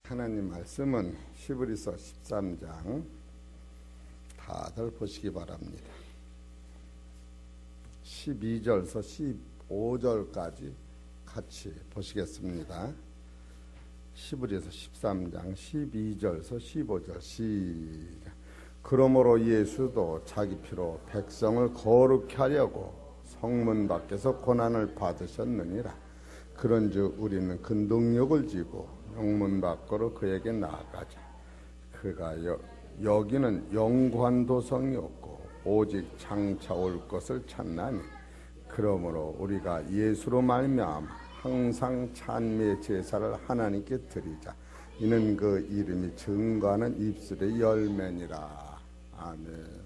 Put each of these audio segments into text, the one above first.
하나님 말씀은 히브리서 13장 다들 보시기 바랍니다. 12절에서 15절까지 같이 보시겠습니다. 히브리서 13장 12절에서 15절 시작. 그러므로 예수도 자기 피로 백성을 거룩케 하려고 성문 밖에서 고난을 받으셨느니라. 그런즉 우리는 그 능력을 지고 영문 밖으로 그에게 나아가자. 그가 여기는 영구한 도성이 없고 오직 장차 올 것을 찾나니, 그러므로 우리가 예수로 말미암아 항상 찬미의 제사를 하나님께 드리자. 이는 그 이름이 증거하는 입술의 열매니라. 아멘.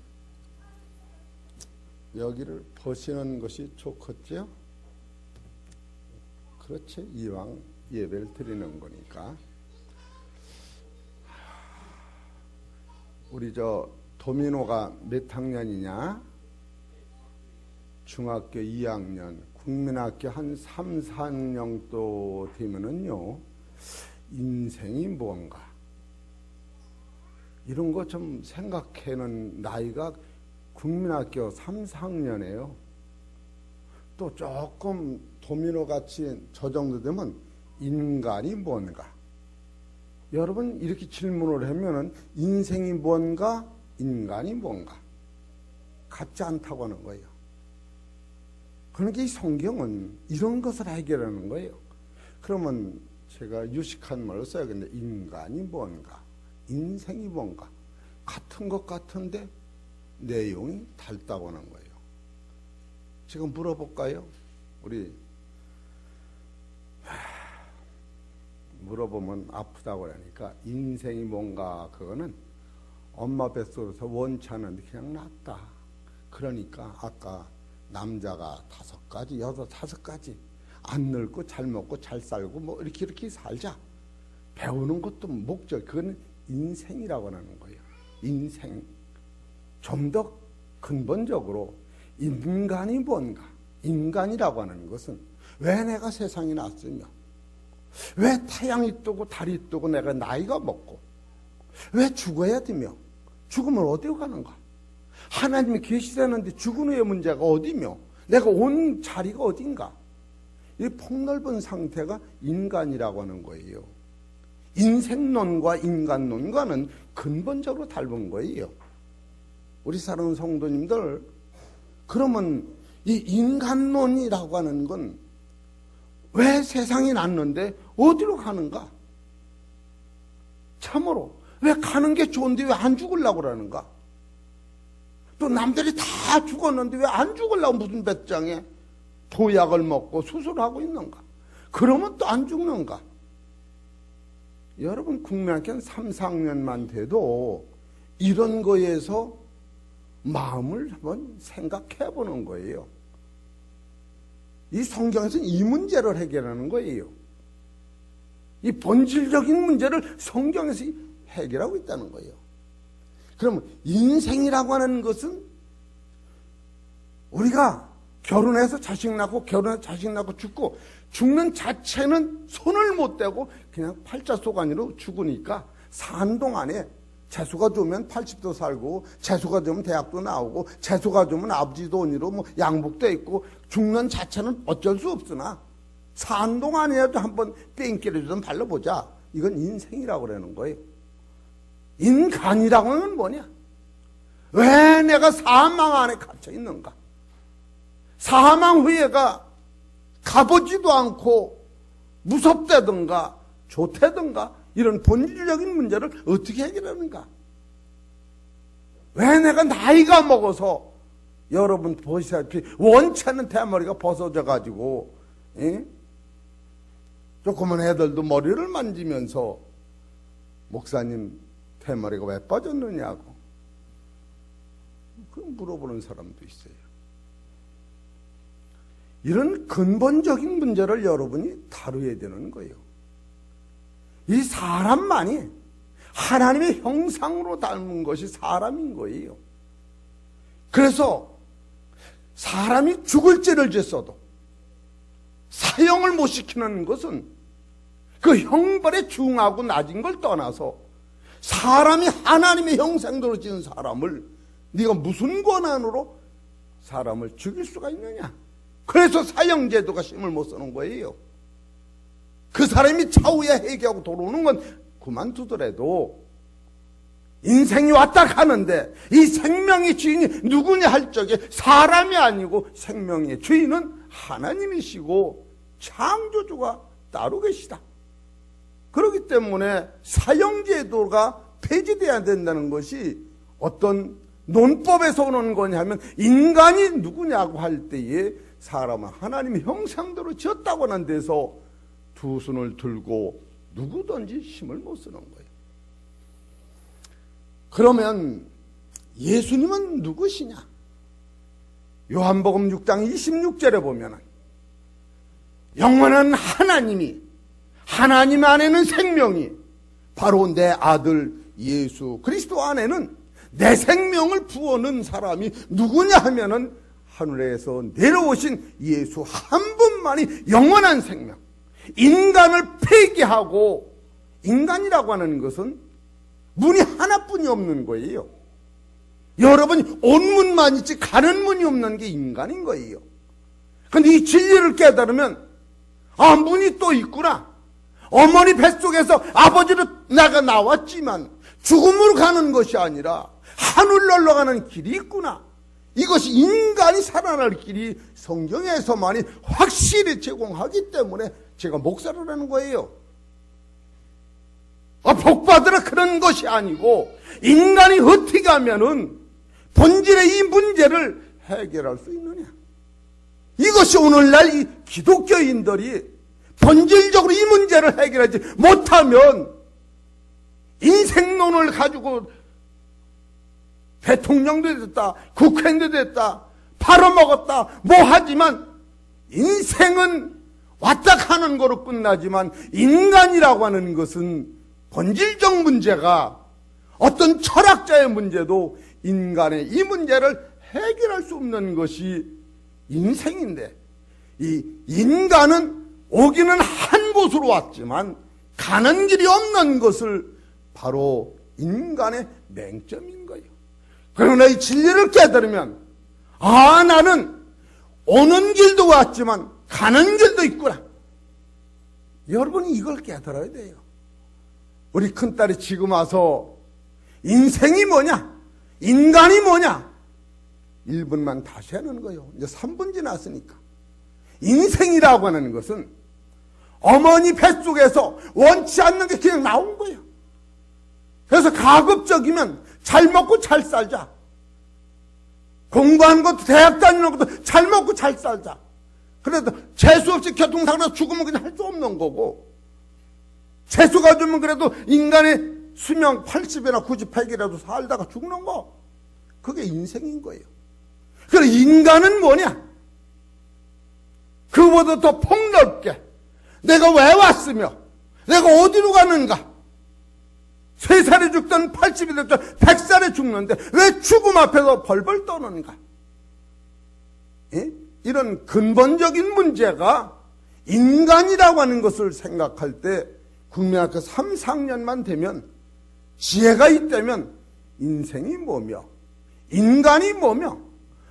여기를 보시는 것이 좋겠죠? 그렇지, 이왕 예배를 드리는 거니까. 우리 도민호가 몇 학년이냐? 중학교 2학년, 국민학교 한 3, 4학년 또 되면은요, 인생이 뭔가 이런 거 좀 생각해는 나이가 국민학교 3, 4학년이에요. 또 조금 도민호같이 저 정도 되면 인간이 뭔가. 여러분 이렇게 질문을 하면은 인생이 뭔가, 인간이 뭔가 같지 않다고 하는 거예요. 그러니까 이 성경은 이런 것을 해결하는 거예요. 그러면 제가 유식한 말로 써야겠는데, 인간이 뭔가, 인생이 뭔가 같은 것 같은데 내용이 다르다고 하는 거예요. 지금 물어볼까요? 우리 물어보면 아프다고 그러니까, 인생이 뭔가 그거는 엄마 뱃속에서 원치 않은데 그냥 났다. 그러니까 아까 남자가 5가지, 5가지 안 늙고 잘 먹고 잘 살고 뭐 이렇게 살자. 배우는 것도 목적, 그건 인생이라고 하는 거예요. 인생. 좀 더 근본적으로 인간이 뭔가, 인간이라고 하는 것은 왜 내가 세상에 났으며, 왜 태양이 뜨고 달이 뜨고 내가 나이가 먹고, 왜 죽어야 되며, 죽으면 어디로 가는가? 하나님이 계시다는데 죽은 후의 문제가 어디며, 내가 온 자리가 어딘가? 이 폭넓은 상태가 인간이라고 하는 거예요. 인생론과 인간론과는 근본적으로 다른 거예요. 우리 사랑하는 성도님들, 그러면 이 인간론이라고 하는 건 왜 세상에 났는데 어디로 가는가? 참으로 왜 가는 게 좋은데 왜 안 죽으려고 그러는가? 또 남들이 다 죽었는데 왜 안 죽으려고 무슨 배짱에 도약을 먹고 수술하고 있는가? 그러면 또 안 죽는가? 여러분 국민학교 3, 4학년만 돼도 이런 거에서 마음을 한번 생각해 보는 거예요. 이 성경에서는 이 문제를 해결하는 거예요. 이 본질적인 문제를 성경에서 해결하고 있다는 거예요. 그러면 인생이라고 하는 것은 우리가 결혼해서 자식 낳고, 결혼해서 자식 낳고 죽고, 죽는 자체는 손을 못 대고 그냥 팔자속안으로 죽으니까 산 동안에 재수가 좋으면 80도 살고, 재수가 좋으면 대학도 나오고, 재수가 좋으면 아버지 돈으로 뭐 양복도 있고, 죽는 자체는 어쩔 수 없으나 산 동안이라도 한번 뺑기를 좀 발라보자. 이건 인생이라고 그러는 거예요. 인간이라고 하는 뭐냐? 왜 내가 사망 안에 갇혀 있는가? 사망 후에가 가보지도 않고 무섭다든가 좋다든가 이런 본질적인 문제를 어떻게 해결하는가? 왜 내가 나이가 먹어서, 여러분 보시다시피 원치 않는 대머리가 벗어져 가지고 조그만 애들도 머리를 만지면서 목사님 대머리가 왜 빠졌느냐고 그 물어보는 사람도 있어요. 이런 근본적인 문제를 여러분이 다루어야 되는 거예요. 이 사람만이 하나님의 형상으로 닮은 것이 사람인 거예요. 그래서 사람이 죽을 죄를 졌어도 사형을 못 시키는 것은 그 형벌의 중하고 낮은 걸 떠나서 사람이 하나님의 형상대로 지은 사람을 네가 무슨 권한으로 사람을 죽일 수가 있느냐. 그래서 사형제도가 힘을 못 쓰는 거예요. 그 사람이 차후에 회개하고 돌아오는 건 그만두더라도 인생이 왔다 가는데 이 생명의 주인이 누구냐 할 적에 사람이 아니고 생명의 주인은 하나님이시고 창조주가 따로 계시다. 그렇기 때문에 사형제도가 폐지돼야 된다는 것이 어떤 논법에서 오는 거냐면, 인간이 누구냐고 할 때에 사람은 하나님의 형상대로 지었다고 하는 데서 두 손을 들고 누구든지 힘을 못 쓰는 거예요. 그러면 예수님은 누구시냐? 요한복음 6장 26절에 보면 영원한 하나님이, 하나님 안에는 생명이, 바로 내 아들 예수 그리스도 안에는 내 생명을 부어는 사람이 누구냐 하면은 하늘에서 내려오신 예수 한 분만이 영원한 생명, 인간을 폐기하고, 인간이라고 하는 것은 문이 하나뿐이 없는 거예요. 여러분이 온 문만 있지 가는 문이 없는 게 인간인 거예요. 근데 이 진리를 깨달으면 아, 문이 또 있구나. 어머니 뱃속에서 아버지로 내가 나왔지만 죽음으로 가는 것이 아니라 하늘로 올라가는 길이 있구나. 이것이 인간이 살아날 길이 성경에서만이 확실히 제공하기 때문에 제가 목사를 하는 거예요. 복받으라 그런 것이 아니고, 인간이 어떻게 하면은 본질의 이 문제를 해결할 수 있느냐. 이것이 오늘날 이 기독교인들이 본질적으로 이 문제를 해결하지 못하면 인생론을 가지고 대통령도 됐다, 국회의원도 됐다, 팔아먹었다, 뭐 하지만 인생은 왔다 가는 거로 끝나지만 인간이라고 하는 것은 본질적 문제가, 어떤 철학자의 문제도 인간의 이 문제를 해결할 수 없는 것이 인생인데, 이 인간은 오기는 한 곳으로 왔지만 가는 길이 없는 것을 바로 인간의 맹점인 거예요. 그러나 이 진리를 깨달으면 아, 나는 오는 길도 왔지만 가는 길도 있구나. 여러분이 이걸 깨달아야 돼요. 우리 큰딸이 지금 와서 인생이 뭐냐, 인간이 뭐냐 1분만 다시 하는 거예요. 이제 3분 지났으니까. 인생이라고 하는 것은 어머니 뱃속에서 원치 않는 게 그냥 나온 거예요. 그래서 가급적이면 잘 먹고 잘 살자. 공부하는 것도, 대학 다니는 것도 잘 먹고 잘 살자. 그래도 재수 없이 교통사고로 죽으면 그냥 할 수 없는 거고, 재수가 주면 그래도 인간의 수명 80이나 90, 100이라도 살다가 죽는 거, 그게 인생인 거예요. 그래, 인간은 뭐냐? 그보다 더 폭넓게 내가 왜 왔으며 내가 어디로 가는가? 3살에 죽든 80이 됐든 100살에 죽는데 왜 죽음 앞에서 벌벌 떠는가? 예? 이런 근본적인 문제가 인간이라고 하는 것을 생각할 때 국민학교 3, 4학년만 되면, 지혜가 있다면 인생이 뭐며 인간이 뭐며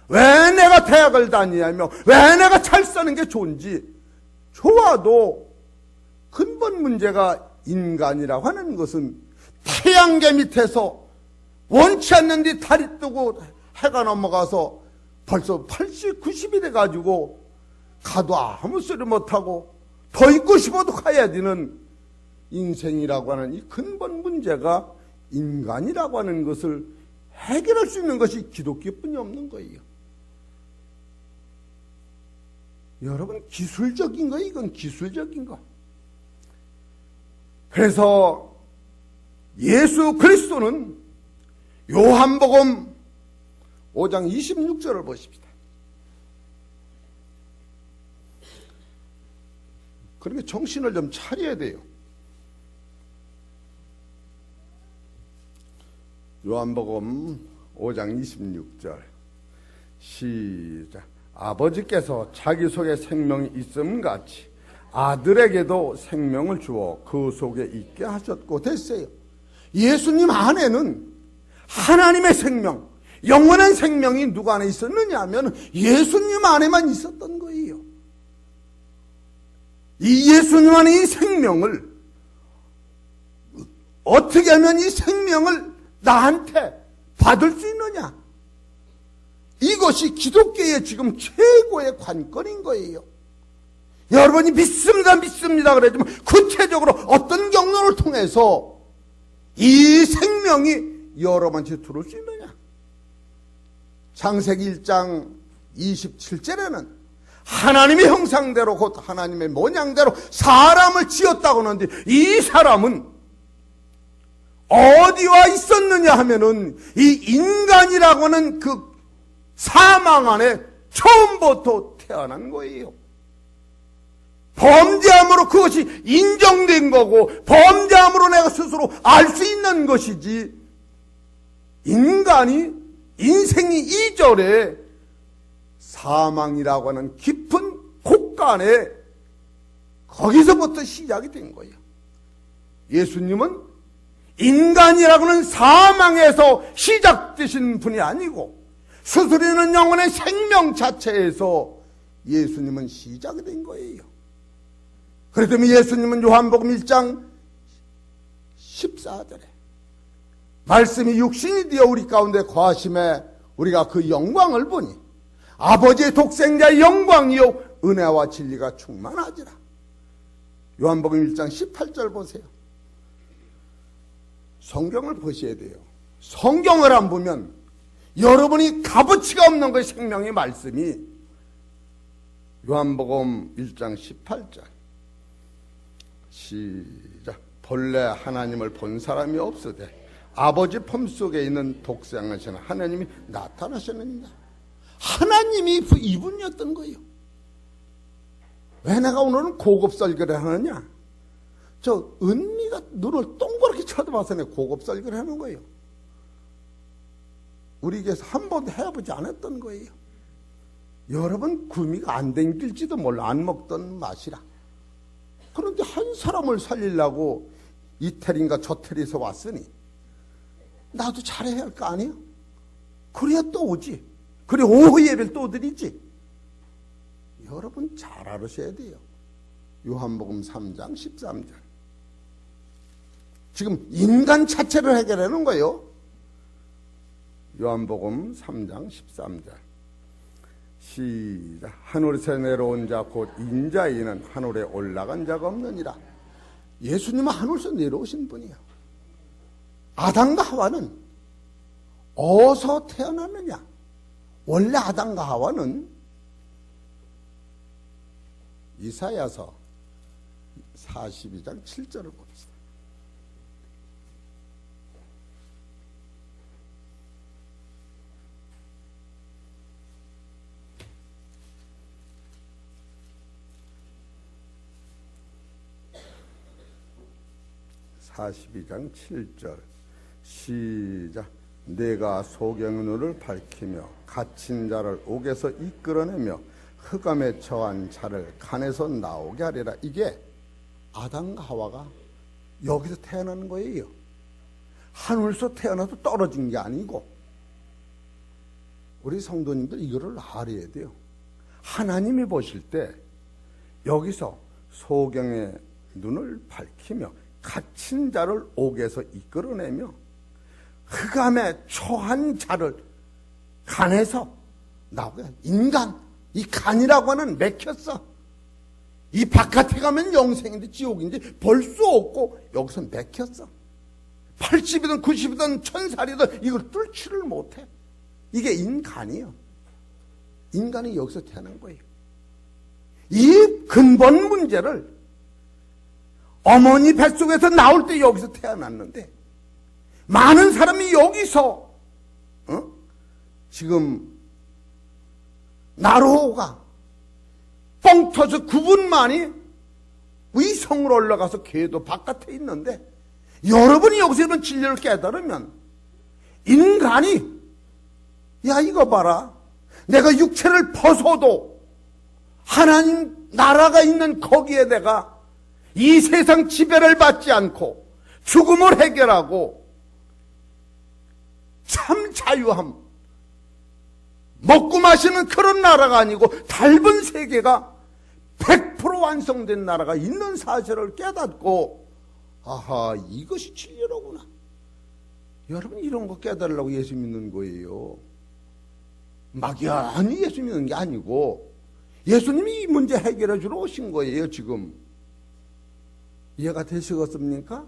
왜 내가 대학을 다니냐며 왜 내가 잘 사는 게 좋은지, 좋아도 근본 문제가 인간이라고 하는 것은 태양계 밑에서 원치 않는 데 달이 뜨고 해가 넘어가서 벌써 80, 90이 돼가지고 가도 아무 소리 못하고 더 있고 싶어도 가야 되는 인생이라고 하는 이 근본 문제가 인간이라고 하는 것을 해결할 수 있는 것이 기독교뿐이 없는 거예요. 여러분, 기술적인 거, 이건 기술적인 거. 그래서 예수 그리스도는 요한복음 5장 26절을 보십시다. 그러니까 정신을 좀 차려야 돼요. 요한복음 5장 26절 시작. 아버지께서 자기 속에 생명이 있음 같이 아들에게도 생명을 주어 그 속에 있게 하셨고 됐어요. 예수님 안에는 하나님의 생명, 영원한 생명이 누구 안에 있었느냐 하면 예수님 안에만 있었던 거예요. 이 예수님 안에 이 생명을 어떻게 하면 이 생명을 나한테 받을 수 있느냐? 이것이 기독교의 지금 최고의 관건인 거예요. 여러분이 믿습니다 그러지만 구체적으로 어떤 경로를 통해서 이 생명이 여러분한테 들어올 수 있느냐? 창세기 1장 27절에는 하나님의 형상대로 곧 하나님의 모양대로 사람을 지었다고 하는데 이 사람은 어디와 있었느냐 하면은 이 인간이라고 하는 그 사망 안에 처음부터 태어난 거예요. 범죄함으로 그것이 인정된 거고 범죄함으로 내가 스스로 알 수 있는 것이지, 인간이 인생이 이전에 사망이라고 하는 깊은 곳간에 거기서부터 시작이 된 거예요. 예수님은 인간이라고 하는 사망에서 시작되신 분이 아니고 수술이는 영혼의 생명 자체에서 예수님은 시작이 된 거예요. 그렇기 때문에 예수님은 요한복음 1장 14절에 말씀이 육신이 되어 우리 가운데 거하심에 우리가 그 영광을 보니 아버지의 독생자의 영광이요 은혜와 진리가 충만하지라. 요한복음 1장 18절 보세요. 성경을 보셔야 돼요. 성경을 안 보면 여러분이 값어치가 없는 거예요. 생명의 말씀이. 요한복음 1장 18절 시작. 본래 하나님을 본 사람이 없으되 아버지 품속에 있는 독생하신 하나님이 나타나셨느니라. 하나님이 이분이었던 거예요. 왜 내가 오늘은 고급 설교를 하느냐? 저 은미가 눈을 동그랗게 쳐다봐서 내가 고급 설교를 하는 거예요. 우리 교회에서 한 번도 해보지 않았던 거예요. 여러분 구미가 안 댕길지도 몰라. 안 먹던 맛이라. 그런데 한 사람을 살리려고 이태리인가 저태리에서 왔으니 나도 잘해야 할 거 아니에요? 그래야 또 오지. 그래 오후 예배를 또 드리지. 여러분 잘 알으셔야 돼요. 요한복음 3장 13절. 지금 인간 자체를 해결하는 거예요. 요한복음 3장 13절 시작. 하늘에서 내려온 자 곧 인자이는 하늘에 올라간 자가 없느니라. 예수님은 하늘에서 내려오신 분이에요. 아담과 하와는 어디서 태어났느냐? 원래 아담과 하와는 이사야서 42장 7절을 봅시다. (42장 7절) 시작. 내가 소경의 눈을 밝히며 갇힌 자를 옥에서 이끌어내며 흑암에 처한 자를 간에서 나오게 하리라. 이게 아담과 하와가 여기서 태어나는 거예요. 하늘에서 태어나서 떨어진 게 아니고. 우리 성도님들 이거를 알아야 돼요. 하나님이 보실 때 여기서 소경의 눈을 밝히며 갇힌 자를 옥에서 이끌어내며 흑암에 처한 자를 간에서 나오게. 인간, 이 간이라고 하는 맥혔어. 이 바깥에 가면 영생인데 지옥인지 볼 수 없고 여기서 맥혔어. 80이든 90이든 1000살이든 이걸 뚫지를 못해. 이게 인간이에요. 인간이 여기서 태어난 거예요. 이 근본 문제를 어머니 뱃속에서 나올 때 여기서 태어났는데 많은 사람이 여기서 지금 나로가 뻥 터져 9분 만에 위성으로 올라가서 궤도 바깥에 있는데, 여러분이 여기서 이런 진리를 깨달으면 인간이 야 이거 봐라, 내가 육체를 벗어도 하나님 나라가 있는 거기에 내가 이 세상 지배를 받지 않고 죽음을 해결하고 참 자유함, 먹고 마시는 그런 나라가 아니고 닮은 세계가 100% 완성된 나라가 있는 사실을 깨닫고, 아하, 이것이 진리로구나. 여러분, 이런 거 깨달으려고 예수 믿는 거예요. 막연히 예수 믿는 게 아니고 예수님이 이 문제 해결해 주러 오신 거예요. 지금 이해가 되시겠습니까?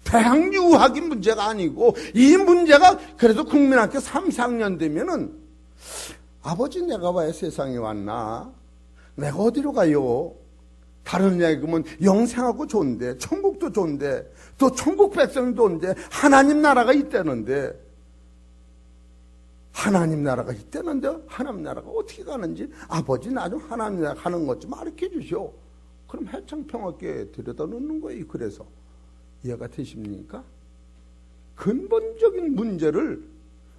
대학 유학이 문제가 아니고, 이 문제가 그래도 국민학교 3, 4학년 되면은, 아버지, 내가 왜 세상에 왔나? 내가 어디로 가요? 다른 얘기면 영생하고 좋은데, 천국도 좋은데, 또 천국 백성도 좋은데, 하나님 나라가 있다는데, 하나님 나라가 어떻게 가는지, 아버지, 나 좀 하나님 나라 가는 것 좀 가르쳐 주시오. 그럼 해창평화교회에 들여다 놓는 거예요. 그래서 이해가 되십니까? 근본적인 문제를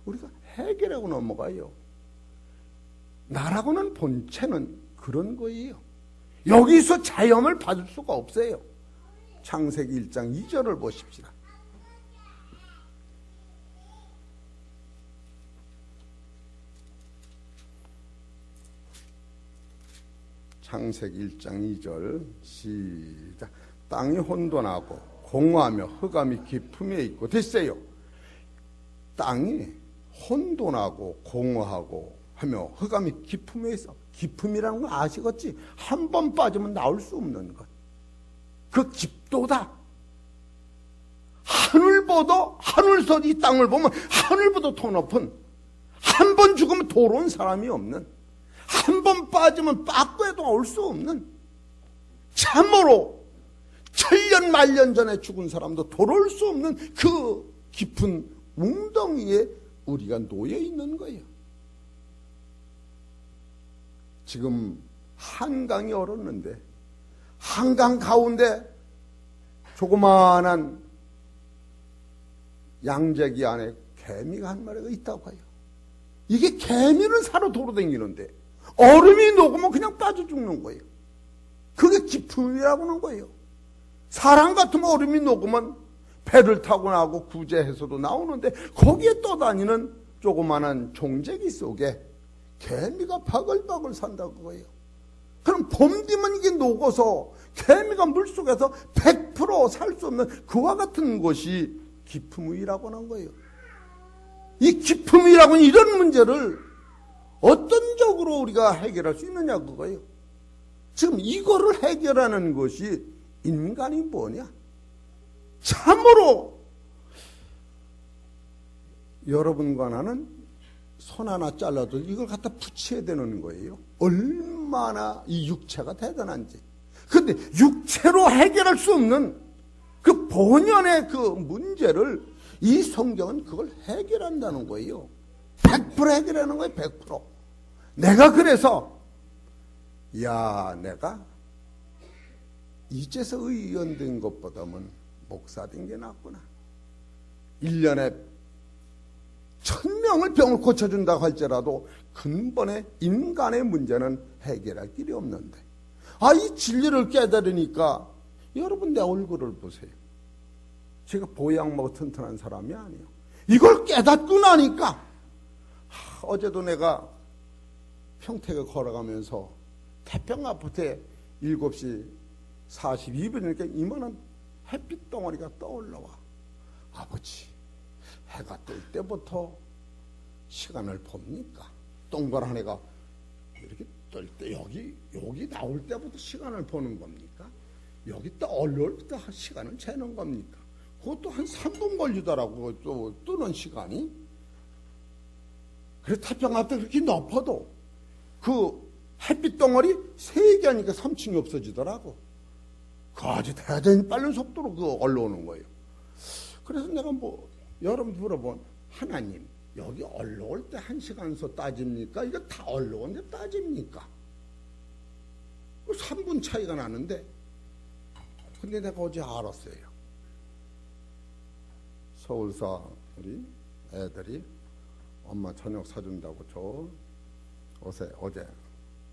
우리가 해결하고 넘어가요. 나라고는 본체는 그런 거예요. 여기서 자염을 받을 수가 없어요. 창세기 1장 2절을 보십시다. 창세기 1장 2절 시작. 땅이 혼돈하고 공허하며 흑암이 깊음에 있고. 됐어요. 땅이 혼돈하고 공허하고 하며 흑암이 깊음에 있어. 깊음이라는 거 아시겠지? 한 번 빠지면 나올 수 없는 것. 그 깊도다. 하늘에서 이 땅을 보면 하늘보다 더 높은, 한 번 죽으면 돌아온 사람이 없는, 한 번 빠지면 빠꾸에도 올 수 없는, 참으로 천년 만년 전에 죽은 사람도 돌아올 수 없는 그 깊은 웅덩이에 우리가 놓여 있는 거예요. 지금 한강이 얼었는데, 한강 가운데 조그마한 양재기 안에 개미가 한 마리가 있다고 해요. 이게 개미를 사러 돌아다니는데 얼음이 녹으면 그냥 빠져 죽는 거예요. 그게 깊음이라고 하는 거예요. 사람 같으면 얼음이 녹으면 배를 타고 나고 구제해서도 나오는데, 거기에 떠다니는 조그마한 종재기 속에 개미가 바글바글 산다고 거예요. 그럼 봄 되면 이게 녹아서 개미가 물속에서 100% 살 수 없는 그와 같은 것이 깊음이라고 하는 거예요. 이 깊음이라고는 이런 문제를 어떤 쪽으로 우리가 해결할 수 있느냐 그거예요. 지금 이거를 해결하는 것이 인간이 뭐냐? 참으로 여러분과 나는 손 하나 잘라도 이걸 갖다 붙여야 되는 거예요. 얼마나 이 육체가 대단한지. 그런데 육체로 해결할 수 없는 그 본연의 그 문제를 이 성경은 그걸 해결한다는 거예요. 100% 해결하는 거예요. 100%. 내가 그래서 내가 이제서 의원 된 것보다는 목사 된 게 낫구나. 1년에 1000명을 병을 고쳐준다고 할지라도 근본의 인간의 문제는 해결할 길이 없는데, 이 진리를 깨달으니까 여러분 내 얼굴을 보세요. 제가 보양하고 튼튼한 사람이 아니에요. 이걸 깨닫고 나니까 어제도 내가 평택에 걸어가면서 태평 아파트에 7시 42분이니까 이만한 햇빛 덩어리가 떠올라와. 아버지, 해가 뜰 때부터 시간을 봅니까? 동그란 해가 이렇게 뜰 때 여기 나올 때부터 시간을 보는 겁니까? 여기 또 올라올 때 시간을 재는 겁니까? 그것도 한 3분 걸리더라고, 또 뜨는 시간이. 그래서 태평 앞에 그렇게 높아도 그 햇빛 덩어리 3개 하니까 3층이 없어지더라고. 그 아주 대단히 빠른 속도로 그 올라오는 거예요. 그래서 내가 여러분 물어본, 하나님, 여기 올라올 때 1시간서 따집니까? 이거 다 올라오는데 따집니까? 3분 차이가 나는데, 근데 내가 어제 알았어요. 서울서 우리 애들이 엄마 저녁 사준다고 어제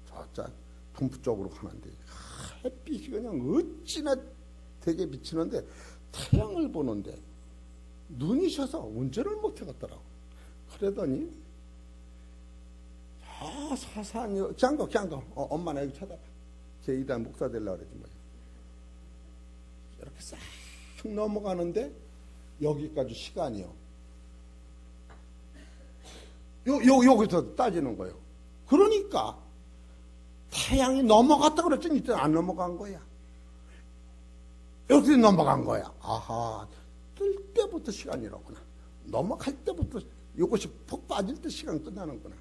저짝 동부 쪽으로 가는데 햇빛이 그냥 어찌나 되게 비치는데 태양을 보는데 눈이 셔서 운전을 못 해갔더라고. 그러더니 사산이 그냥 엄마 나 여기 쳐다봐. 제 이달 목사 되려고 그러지 뭐야. 이렇게 싹 넘어가는데 여기까지 시간이요. 여기서 따지는 거예요. 그러니까 태양이 넘어갔다 그랬더니 이때 안 넘어간 거야. 여기서 넘어간 거야. 아하, 뜰 때부터 시간이라구나. 넘어갈 때부터 이것이 푹 빠질 때 시간 끝나는구나.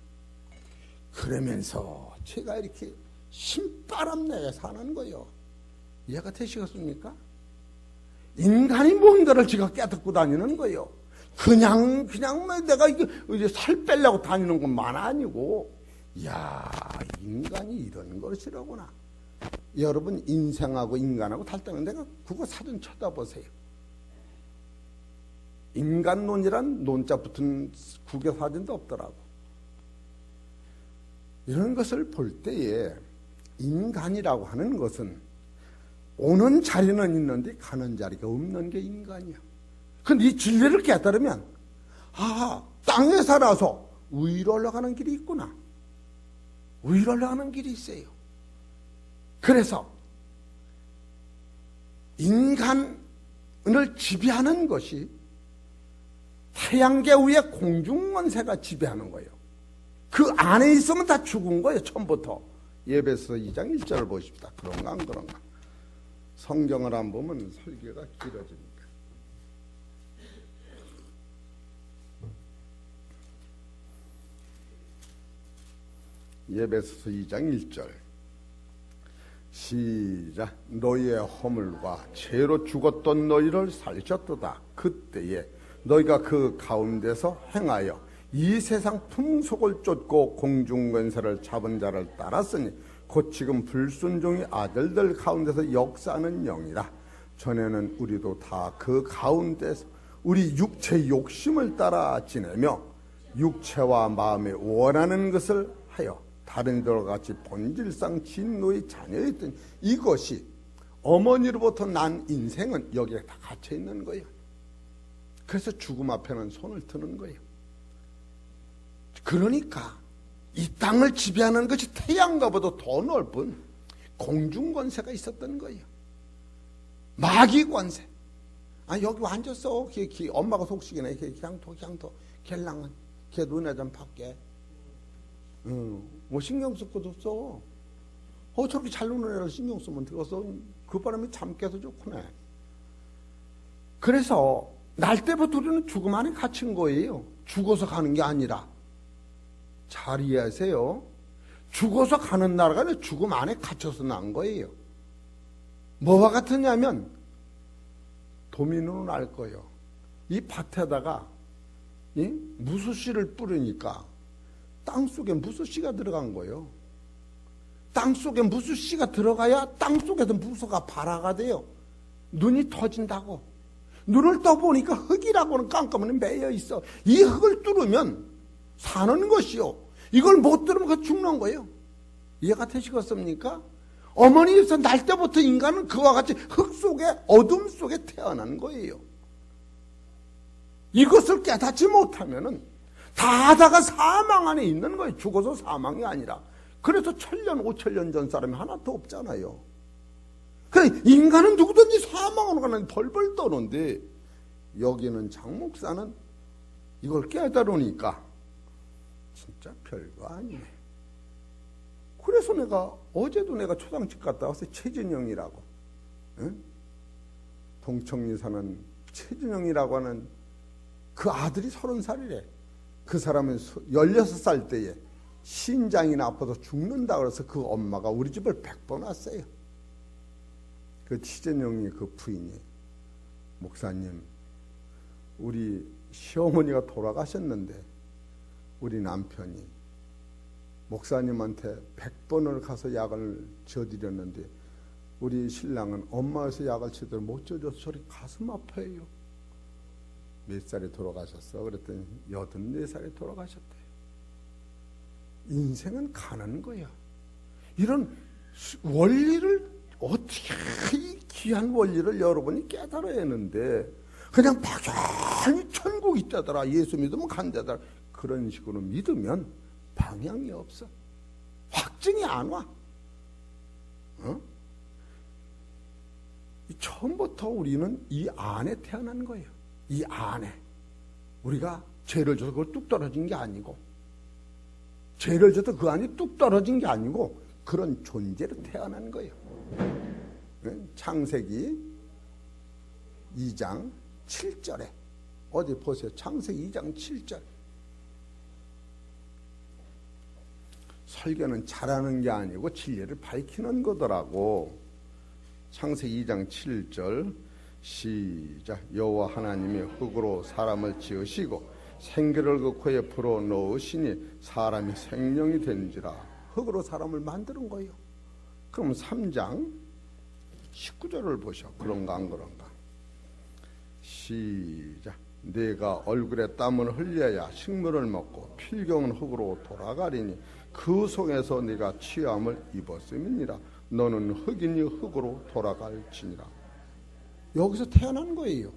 그러면서 제가 이렇게 신바람 내에 사는 거예요. 이해가 되시겠습니까? 인간이 뭔가를 지가 깨닫고 다니는 거예요. 그냥 뭐 내가 이제 살 빼려고 다니는 것만 아니고, 야, 인간이 이런 것이라구나. 여러분 인생하고 인간하고 달 때는 내가 그거 사진 쳐다보세요. 인간론이란 논자 붙은 국외 사진도 없더라고. 이런 것을 볼 때에 인간이라고 하는 것은 오는 자리는 있는데 가는 자리가 없는 게 인간이야. 근데 이 진리를 깨달으면 땅에 살아서 위로 올라가는 길이 있구나. 위로 올라가는 길이 있어요. 그래서 인간을 지배하는 것이 태양계 위에 공중원세가 지배하는 거예요. 그 안에 있으면 다 죽은 거예요. 처음부터. 에베소 2장 1절을 보십시다. 그런가 안 그런가. 성경을 안 보면 설교가 길어집니다. 에베소 2장 1절 시작. 너희의 허물과 죄로 죽었던 너희를 살리셨도다. 그때에 너희가 그 가운데서 행하여 이 세상 풍속을 쫓고 공중권세를 잡은 자를 따랐으니 곧 지금 불순종의 아들들 가운데서 역사하는 영이라. 전에는 우리도 다 그 가운데서 우리 육체 욕심을 따라 지내며 육체와 마음에 원하는 것을 하여 다른 이들과 같이 본질상 진노의 자녀였던 이것이 어머니로부터 난 인생은 여기에 다 갇혀 있는 거예요. 그래서 죽음 앞에는 손을 드는 거예요. 그러니까 이 땅을 지배하는 것이 태양과보다 더 넓은 공중권세가 있었던 거예요. 마귀권세. 여기 앉았어. 엄마가 속식이네. 향토. 갤랑은 걔 눈에 좀 밖에. 뭐 신경 쓸 것도 없어. 저렇게 잘 노는 애를 신경 쓰면 되겠어. 그 바람에 잠 깨서 좋구나. 그래서 날 때부터 우리는 죽음 안에 갇힌 거예요. 죽어서 가는 게 아니라. 잘 이해하세요. 죽어서 가는 나라가 아니라 죽음 안에 갇혀서 난 거예요. 뭐와 같으냐면 도민으로 날 거예요. 이 밭에다가 무수씨를 뿌리니까 땅속에 무수씨가 들어간 거예요. 땅속에 무수씨가 들어가야 땅속에서 무수가 발화가 돼요. 눈이 터진다고. 눈을 떠보니까 흙이라고는 깜깜하게 매여 있어. 이 흙을 뚫으면 사는 것이요. 이걸 못 뚫으면 그 죽는 거예요. 이해가 되시겠습니까? 어머니에서 날 때부터 인간은 그와 같이 흙 속에 어둠 속에 태어난 거예요. 이것을 깨닫지 못하면은 다 하다가 사망 안에 있는 거예요. 죽어서 사망이 아니라. 그래서 1000년, 5000년 전 사람이 하나도 없잖아요. 그래, 인간은 누구든지 사망으로 가는 벌벌 떠는데 여기는 장 목사는 이걸 깨달으니까 진짜 별거 아니네. 그래서 어제도 내가 초상집 갔다 왔어요. 최진영이라고. 응? 동청리 사는 최진영이라고 하는 그 아들이 30살이래. 그 사람은 16살 때에 신장이 나빠서 죽는다 그래서 그 엄마가 우리 집을 100번 왔어요. 그 최진영이 그 부인이 목사님, 우리 시어머니가 돌아가셨는데 우리 남편이 목사님한테 100번을 가서 약을 줘드렸는데 우리 신랑은 엄마에서 약을 제대로 못 줘줘서 저리 가슴 아파요. 몇 살에 돌아가셨어? 그랬더니 84살에 돌아가셨대요. 인생은 가는 거야. 이런 원리를 어떻게 이 귀한 원리를 여러분이 깨달아야 하는데 그냥 막연히 천국 있다더라, 예수 믿으면 간다더라, 그런 식으로 믿으면 방향이 없어. 확증이 안 와. 처음부터 우리는 이 안에 태어난 거예요. 이 안에. 우리가 죄를 져서 그걸 뚝 떨어진 게 아니고, 죄를 져서 그 안이 뚝 떨어진 게 아니고, 그런 존재로 태어난 거예요. 창세기 2장 7절에 어디 보세요. 창세기 2장 7절. 설교는 잘하는 게 아니고 진리를 밝히는 거더라고. 창세기 2장 7절 시작. 여호와 하나님이 흙으로 사람을 지으시고 생기를 그 코에 불어 넣으시니 사람이 생명이 된지라. 흙으로 사람을 만드는 거예요. 그럼 3장 19절을 보셔. 그런가 안 그런가. 시작. 네가 얼굴에 땀을 흘려야 식물을 먹고 필경은 흙으로 돌아가리니 그 속에서 네가 취함을 입었음이니라. 너는 흙이니 흙으로 돌아갈지니라. 여기서 태어난 거예요.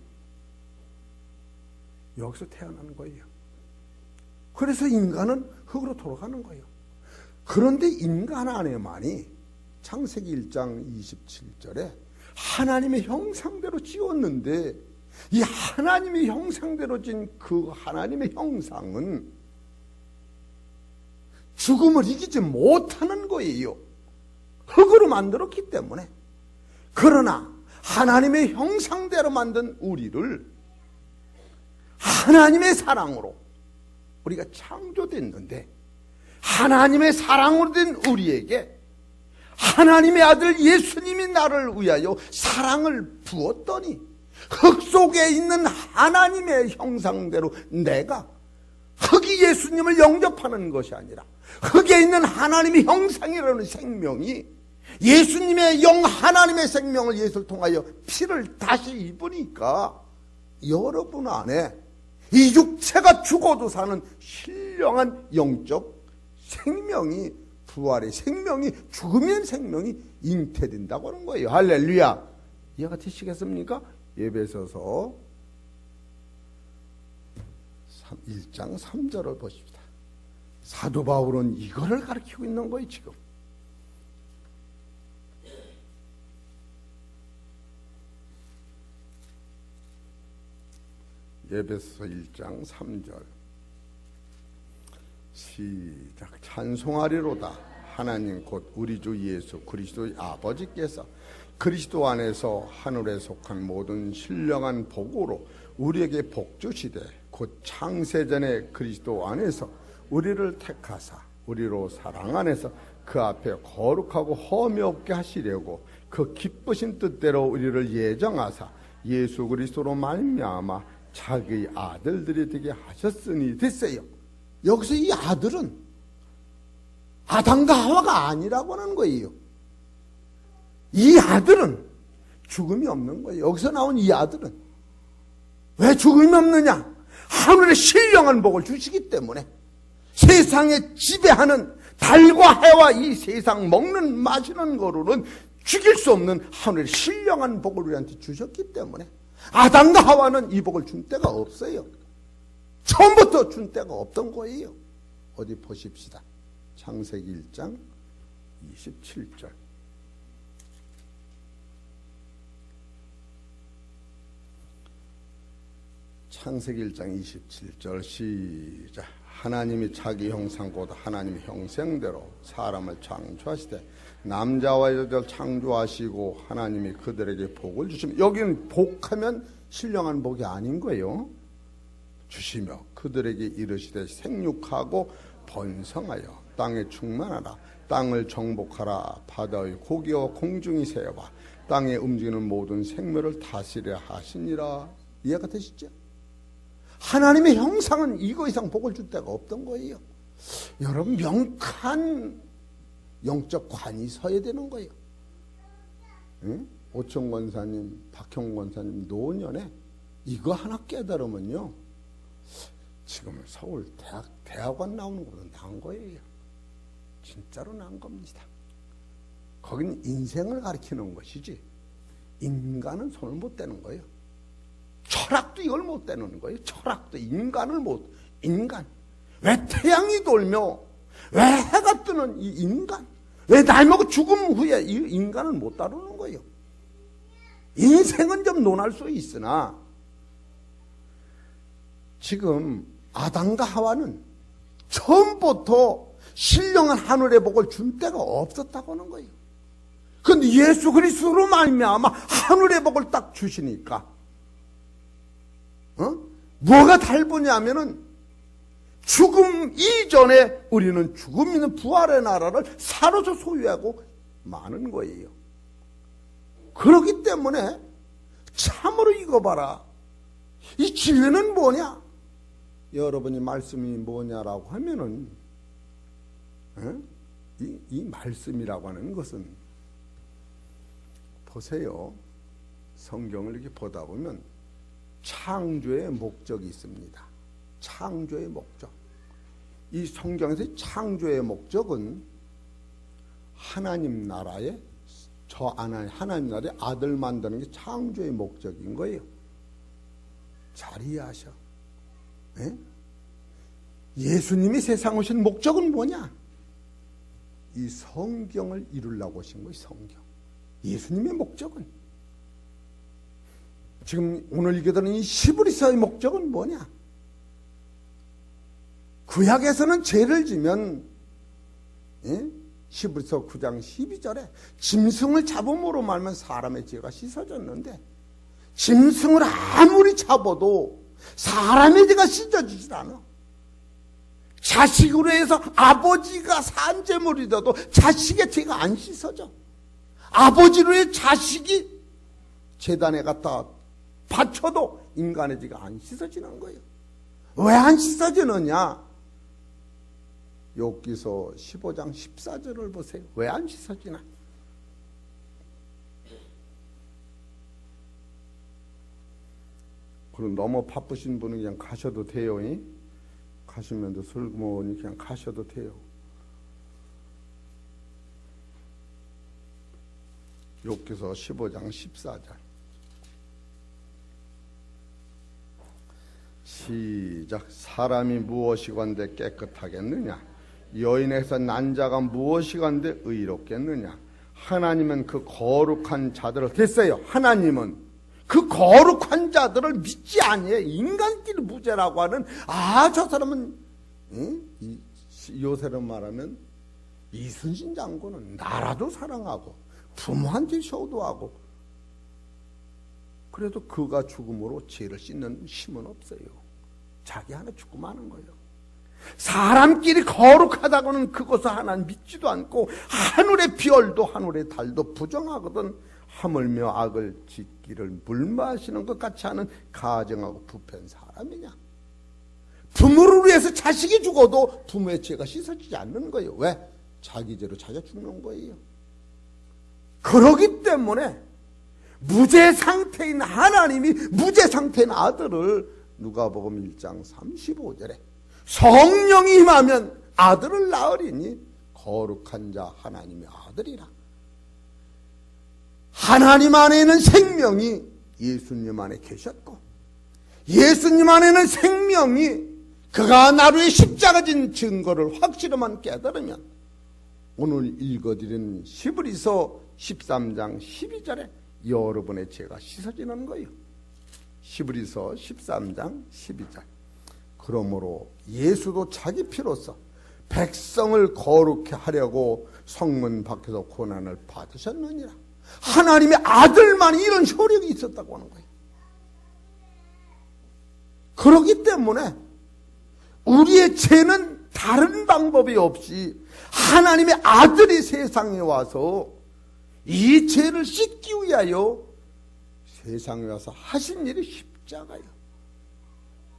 여기서 태어난 거예요. 그래서 인간은 흙으로 돌아가는 거예요. 그런데 인간 안에만이 창세기 1장 27절에 하나님의 형상대로 지었는데, 이 하나님의 형상대로 진 그 하나님의 형상은 죽음을 이기지 못하는 거예요. 흙으로 만들었기 때문에. 그러나 하나님의 형상대로 만든 우리를 하나님의 사랑으로 우리가 창조됐는데, 하나님의 사랑으로 된 우리에게 하나님의 아들 예수님이 나를 위하여 사랑을 부었더니, 흙 속에 있는 하나님의 형상대로 내가, 흙이 예수님을 영접하는 것이 아니라 흙에 있는 하나님의 형상이라는 생명이, 예수님의 영 하나님의 생명을 예수를 통하여 피를 다시 입으니까 여러분 안에 이 육체가 죽어도 사는 신령한 영적 생명이, 부활의 생명이, 죽으면 생명이 잉태된다고 하는 거예요. 할렐루야. 이해가 되시겠습니까? 에베소서 1장 3절을 보십시다. 사도 바울은 이거를 가르치고 있는 거예요, 지금. 에베소서 1장 3절 시작. 찬송하리로다 하나님 곧 우리 주 예수 그리스도의 아버지께서 그리스도 안에서 하늘에 속한 모든 신령한 복으로 우리에게 복 주시되, 곧 창세전에 그리스도 안에서 우리를 택하사 우리로 사랑 안에서 그 앞에 거룩하고 험이 없게 하시려고 그 기쁘신 뜻대로 우리를 예정하사 예수 그리스도로 말미암아 자기 아들들이 되게 하셨으니 됐어요. 여기서 이 아들은 아담과 하와가 아니라고 하는 거예요. 이 아들은 죽음이 없는 거예요. 여기서 나온 이 아들은 왜 죽음이 없느냐? 하늘의 신령한 복을 주시기 때문에. 세상에 지배하는 달과 해와 이 세상 먹는 마시는 거로는 죽일 수 없는 하늘의 신령한 복을 우리한테 주셨기 때문에 아담과 하와는 이 복을 준 때가 없어요. 처음부터 준 때가 없던 거예요. 어디 보십시다. 창세기 1장 27절. 창세기 1장 27절 시작. 하나님이 자기 형상 곧 하나님의 형상대로 사람을 창조하시되 남자와 여자를 창조하시고 하나님이 그들에게 복을 주시며, 여기는 복하면 신령한 복이 아닌 거예요. 주시며 그들에게 이르시되 생육하고 번성하여 땅에 충만하라. 땅을 정복하라. 바다의 고기와 공중이 새어봐 땅에 움직이는 모든 생물을 다스리라 하시니라. 이해가 되시죠? 하나님의 형상은 이거 이상 복을 줄 데가 없던 거예요. 여러분, 명확한 영적 관이 서야 되는 거예요. 응? 오청 권사님, 박형 권사님 노년에 이거 하나 깨달으면요, 지금 서울 대학원 나오는 것보다 나은 거예요. 진짜로 나은 겁니다. 거긴 인생을 가리키는 것이지 인간은 손을 못 대는 거예요. 철학도 이걸 못 대는 거예요. 철학도 인간. 왜 태양이 돌며 왜 해가 뜨는 이 인간, 왜 나이 먹고 죽음 후에 이 인간을 못 다루는 거예요. 인생은 좀 논할 수 있으나 지금 아담과 하와는 처음부터 신령한 하늘의 복을 준 때가 없었다고 하는 거예요. 그런데 예수 그리스도로 말미암아 하늘의 복을 딱 주시니까 뭐가 다르냐면은 죽음 이전에 우리는 죽음 있는 부활의 나라를 사로서 소유하고 마는 거예요. 그렇기 때문에 참으로 이거 봐라. 이 진리는 뭐냐? 여러분이 말씀이 뭐냐라고 하면은 이 말씀이라고 하는 것은 보세요. 성경을 이렇게 보다 보면 창조의 목적이 있습니다. 창조의 목적. 이 성경에서 창조의 목적은 하나님 나라의 하나님 나라의 아들 만드는 게 창조의 목적인 거예요. 잘 이해하셔. 네? 예수님이 세상 오신 목적은 뭐냐? 이 성경을 이루려고 오신 거예요. 성경. 예수님의 목적은 지금 오늘 읽어드리는 이 히브리서의 목적은 뭐냐? 구약에서는 죄를 지면 히브리서 9장 12절에 짐승을 잡음으로 말면 사람의 죄가 씻어졌는데 짐승을 아무리 잡아도 사람의 죄가 씻어지질 않아. 자식으로 해서 아버지가 산재물이 돼도 자식의 죄가 안 씻어져. 아버지로 해서 자식이 제단에 갖다 바쳐도 인간의 죄가 안 씻어지는 거예요. 왜 안 씻어지느냐? 욥기서 15장 14절을 보세요. 왜 안 씻어지나? 그럼 너무 바쁘신 분은 그냥 가셔도 돼요. 가시면도 슬그머니 그냥 가셔도 돼요. 욥기서 15장 14절 시작. 사람이 무엇이건대 깨끗하겠느냐? 여인에서 난 자가 무엇이건대 의롭겠느냐? 하나님은 그 거룩한 자들을 됐어요. 하나님은 그 거룩한 자들을 믿지 아니해. 인간끼리 무죄라고 하는 저 사람은 요새로 말하면 이순신 장군은 나라도 사랑하고 부모한테 효도하고 그래도 그가 죽음으로 죄를 씻는 힘은 없어요. 자기 하나 죽고 마는 거예요. 사람끼리 거룩하다고는 그것을 하나님 믿지도 않고 하늘의 별도 하늘의 달도 부정하거든 하물며 악을 짓기를 물 마시는 것 같이 하는 가정하고 부패한 사람이냐? 부모를 위해서 자식이 죽어도 부모의 죄가 씻어지지 않는 거예요. 왜? 자기 죄로 자기가 죽는 거예요. 그러기 때문에 무죄 상태인 하나님이 무죄 상태인 아들을 누가복음 1장 35절에 성령이 임하면 아들을 낳으리니 거룩한 자 하나님의 아들이라. 하나님 안에는 생명이 예수님 안에 계셨고 예수님 안에는 생명이 그가 나를 위해 십자가 진 증거를 확실히만 깨달으면 오늘 읽어드린 히브리서 13장 12절에 여러분의 죄가 씻어지는 거예요. 히브리서 13장 12절. 그러므로 예수도 자기 피로써 백성을 거룩해 하려고 성문 밖에서 고난을 받으셨느니라. 하나님의 아들만이 이런 효력이 있었다고 하는 거예요. 그렇기 때문에 우리의 죄는 다른 방법이 없이 하나님의 아들이 세상에 와서 이 죄를 씻기 위하여 세상에 와서 하신 일이 십자가요.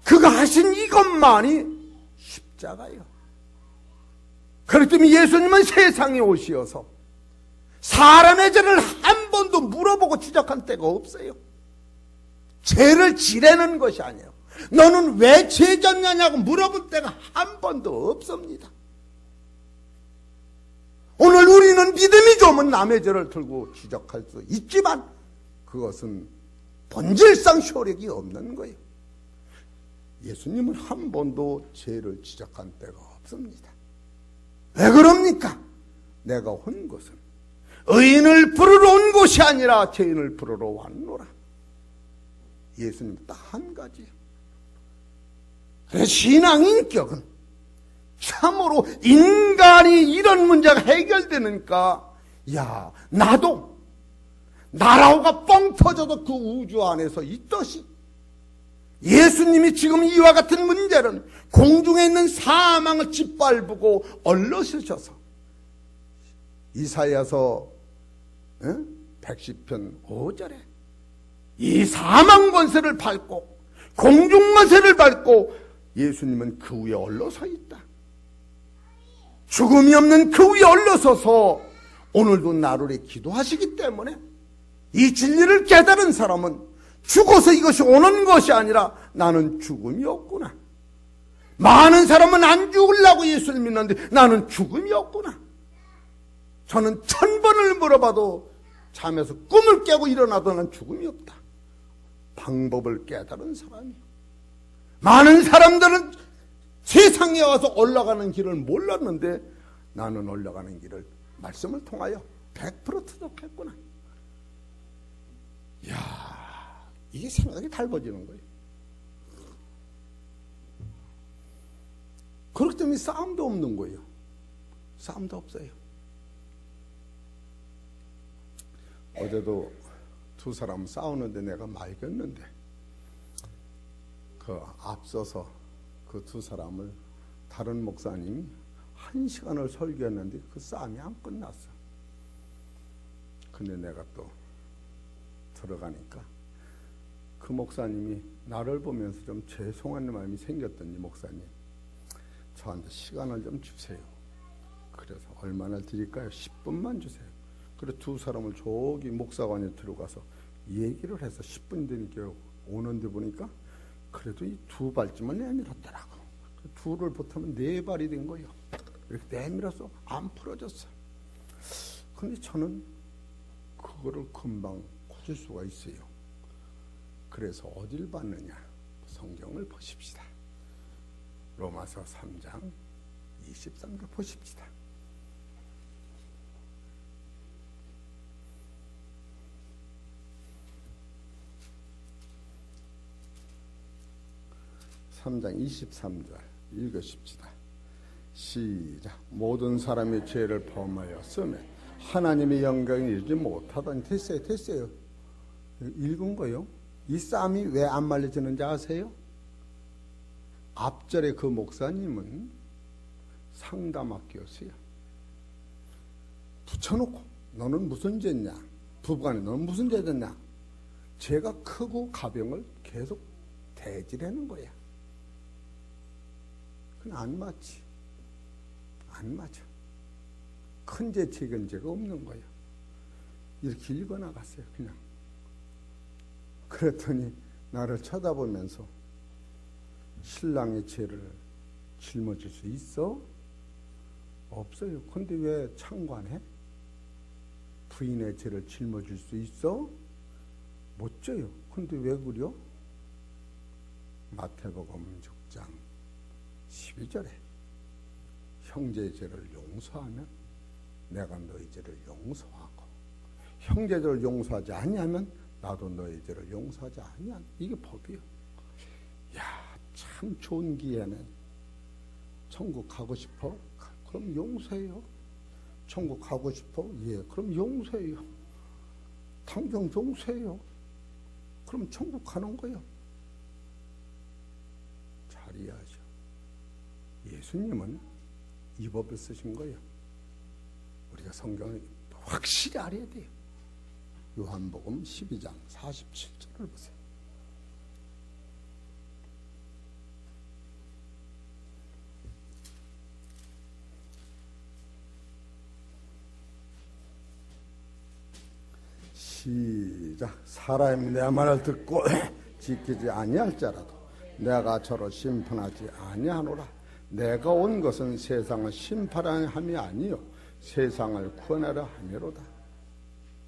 그가 하신 이것만이 십자가요. 그렇기 때문에 예수님은 세상에 오시어서 사람의 죄를 한 번도 물어보고 지적한 때가 없어요. 죄를 지르는 것이 아니에요. 너는 왜 죄 졌냐고 물어본 때가 한 번도 없습니다. 오늘 우리는 믿음이 좋으면 남의 죄를 들고 지적할 수 있지만 그것은 본질상 효력이 없는 거예요. 예수님은 한 번도 죄를 지적한 때가 없습니다. 왜 그럽니까? 내가 온 것은 의인을 부르러 온 것이 아니라 죄인을 부르러 왔노라. 예수님 딱 한 가지예요. 그래서 신앙인격은 참으로 인간이 이런 문제가 해결되니까 야 나도 나라고가 뻥 터져도 그 우주 안에서 있듯이 예수님이 지금 이와 같은 문제는 공중에 있는 사망을 짓밟고 얼러서셔서 이사야서 110편 5절에 이 사망 권세를 밟고 공중 권세를 밟고 예수님은 그 위에 올라서 있다. 죽음이 없는 그 위에 올라서서 오늘도 나를 위해 기도하시기 때문에 이 진리를 깨달은 사람은 죽어서 이것이 오는 것이 아니라 나는 죽음이 없구나. 많은 사람은 안 죽으려고 예수를 믿는데 나는 죽음이 없구나. 저는 1000번을 물어봐도 잠에서 꿈을 깨고 일어나도 난 죽음이 없다. 방법을 깨달은 사람이요. 많은 사람들은 세상에 와서 올라가는 길을 몰랐는데 나는 올라가는 길을 말씀을 통하여 100% 터득했구나. 이야, 이게 생각이 달라지는 거예요. 그렇기 때문에 싸움도 없는 거예요. 싸움도 없어요. 어제도 두 사람 싸우는데 내가 말겼는데 그 앞서서 그 두 사람을 다른 목사님이 1시간을 설교했는데 그 싸움이 안 끝났어. 근데 내가 또 들어가니까 그 목사님이 나를 보면서 좀 죄송한 마음이 생겼더니 목사님 저한테 시간을 좀 주세요. 그래서 얼마나 드릴까요? 10분만 주세요. 그래서 두 사람을 저기 목사관에 들어가서 얘기를 해서 10분 되니까 오는데 보니까 그래도 이 두 발쯤을 내밀었더라고. 둘을 보태면 4발이 된 거예요. 이렇게 내밀어서 안 풀어졌어. 근데 저는 그거를 금방 고칠 수가 있어요. 그래서 어딜 봤느냐? 성경을 보십시다. 로마서 3장 23절 보십시다. (3장 23절) 읽으십시다. 시작. 모든 사람이 죄를 범하였으며 하나님의 영광을 이루지 못하더니 됐어요. 읽은 거요. 이 싸움이 왜 안 말려지는지 아세요? 앞절에 그 목사님은 상담학교였어요. 붙여놓고 너는 무슨 죄냐? 부부간에 너는 무슨 죄 졌냐? 죄가 크고 가병을 계속 대질하는 거야. 그건 안 맞지. 안 맞아. 큰 죄, 작은 죄가 없는 거예요. 이렇게 읽어나갔어요. 그냥. 그랬더니 나를 쳐다보면서 신랑의 죄를 짊어질 수 있어? 없어요. 근데 왜 창관해? 부인의 죄를 짊어질 수 있어? 못 져요. 근데 왜 그려? 마태복음 6장 12절에 형제의 죄를 용서하면 내가 너희 죄를 용서하고 형제 죄를 용서하지 아니하면 나도 너희 죄를 용서하지 아니한 이게 법이요. 야, 참 좋은 기회는 천국 가고 싶어? 그럼 용서해요. 천국 가고 싶어? 예, 그럼 용서해요. 당장 용서해요. 그럼 천국 가는 거예요. 잘 이해하죠. 예수님은 이 법을 쓰신 거예요. 우리가 성경을 확실히 알아야 돼요. 요한복음 12장 47절을 보세요. 시작. 사람이 내 말을 듣고 지키지 아니할지라도 내가 저를 심판하지 아니하노라. 내가 온 것은 세상을 심판함이 아니요 세상을 구원하려 함이로다.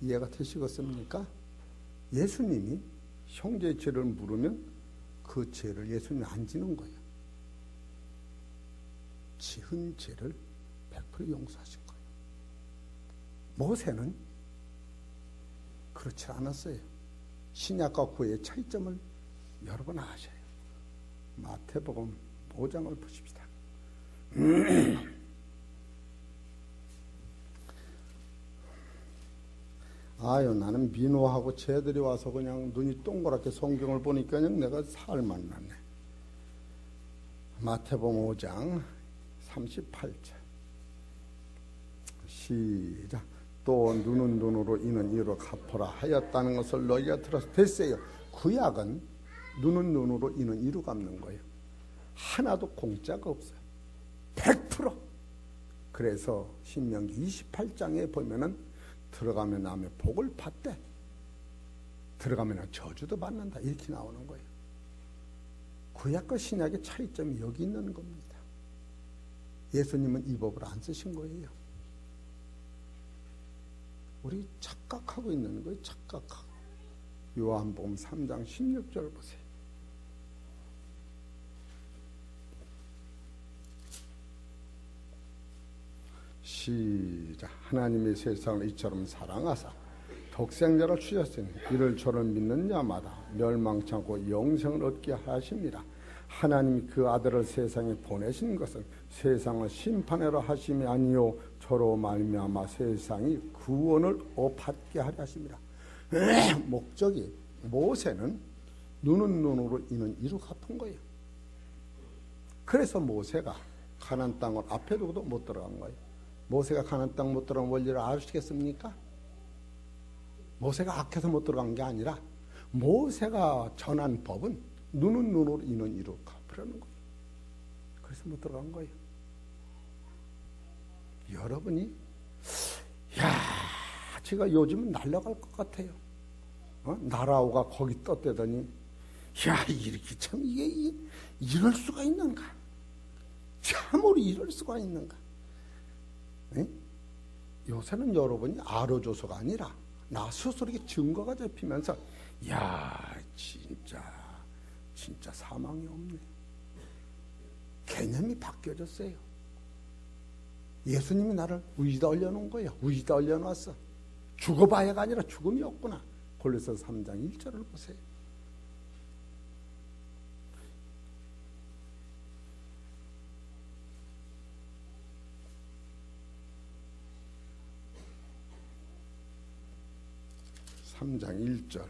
이해가 되시겠습니까? 예수님이 형제의 죄를 물으면 그 죄를 예수님이 안 지는 거예요. 지은 죄를 100% 용서하신 거예요. 모세는 그렇지 않았어요. 신약과 구약의 차이점을 여러분 아셔요. 마태복음 5장을 보십시다. 아유, 나는 민호하고 쟤들이 와서 그냥 눈이 동그랗게 성경을 보니까 내가 살만 났네. 마태복음 5장 38절 시작. 또 눈은 눈으로 이는 이로 갚으라 하였다는 것을 너희가 들어서 됐어요. 구약은 눈은 눈으로 이는 이로 갚는 거예요. 하나도 공짜가 없어요. 100%. 그래서 신명기 28장에 보면은 들어가면 남의 복을 받대. 들어가면 저주도 받는다. 이렇게 나오는 거예요. 구약과 신약의 차이점이 여기 있는 겁니다. 예수님은 이 법을 안 쓰신 거예요. 우리 착각하고 있는 거예요. 착각하고. 요한복음 3장 16절 보세요. 시작. 하나님이 세상을 이처럼 사랑하사 독생자를 주셨으니 이를 저를 믿는 자마다 멸망치 않고 영생을 얻게 하심이라. 하나님이 그 아들을 세상에 보내신 것은 세상을 심판하러 하심이 아니요 저로 말미암아 세상이 구원을 얻게 하려 하심이라. 목적이 모세는 눈은 눈으로 이는 이로 갚은 거예요. 그래서 모세가 가나안 땅을 앞에 두고도 못 들어간 거예요. 모세가 가나안 땅 못 들어간 원리를 아시겠습니까? 모세가 악해서 못 들어간 게 아니라 모세가 전한 법은 눈은 눈으로 이는 이로 갚으라는 거예요. 그래서 못 들어간 거예요. 여러분이 제가 요즘은 날아갈 것 같아요. 나라오가 거기 떴대더니 이렇게 참 이게 이럴 수가 있는가? 참으로 이럴 수가 있는가? 네? 요새는 여러분이 알아줘서가 아니라 나 스스로에게 증거가 잡히면서 진짜 사망이 없네. 개념이 바뀌어졌어요. 예수님이 나를 위에다 올려놓은 거예요. 위에다 올려놨어. 죽어봐야가 아니라 죽음이 없구나. 골로새서 3장 1절을 보세요. (3장 1절)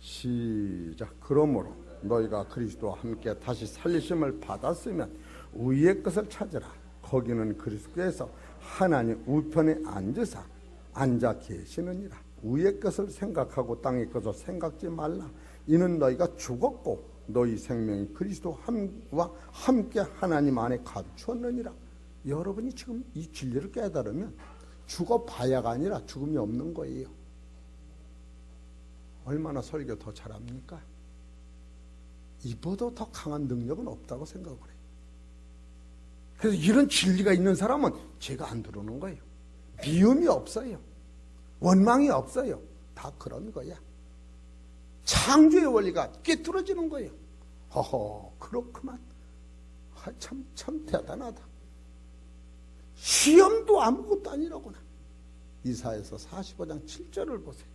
시작. 그러므로 너희가 그리스도와 함께 다시 살리심을 받았으면 위의 것을 찾으라. 거기는 그리스도께서 하나님 우편에 앉아 계시느니라. 위의 것을 생각하고 땅의 것을 생각지 말라. 이는 너희가 죽었고 너희 생명이 그리스도와 함께 하나님 안에 감추었느니라. 여러분이 지금 이 진리를 깨달으면 죽어봐야가 아니라 죽음이 없는 거예요. 얼마나 설교 더 잘합니까? 이보다 더 강한 능력은 없다고 생각을 해요. 그래서 이런 진리가 있는 사람은 죄가 안 들어오는 거예요. 미움이 없어요. 원망이 없어요. 다 그런 거야. 창조의 원리가 꿰뚫어지는 거예요. 허허, 그렇구만. 참 대단하다. 시험도 아무것도 아니라구나. 이사야서 45장 7절을 보세요.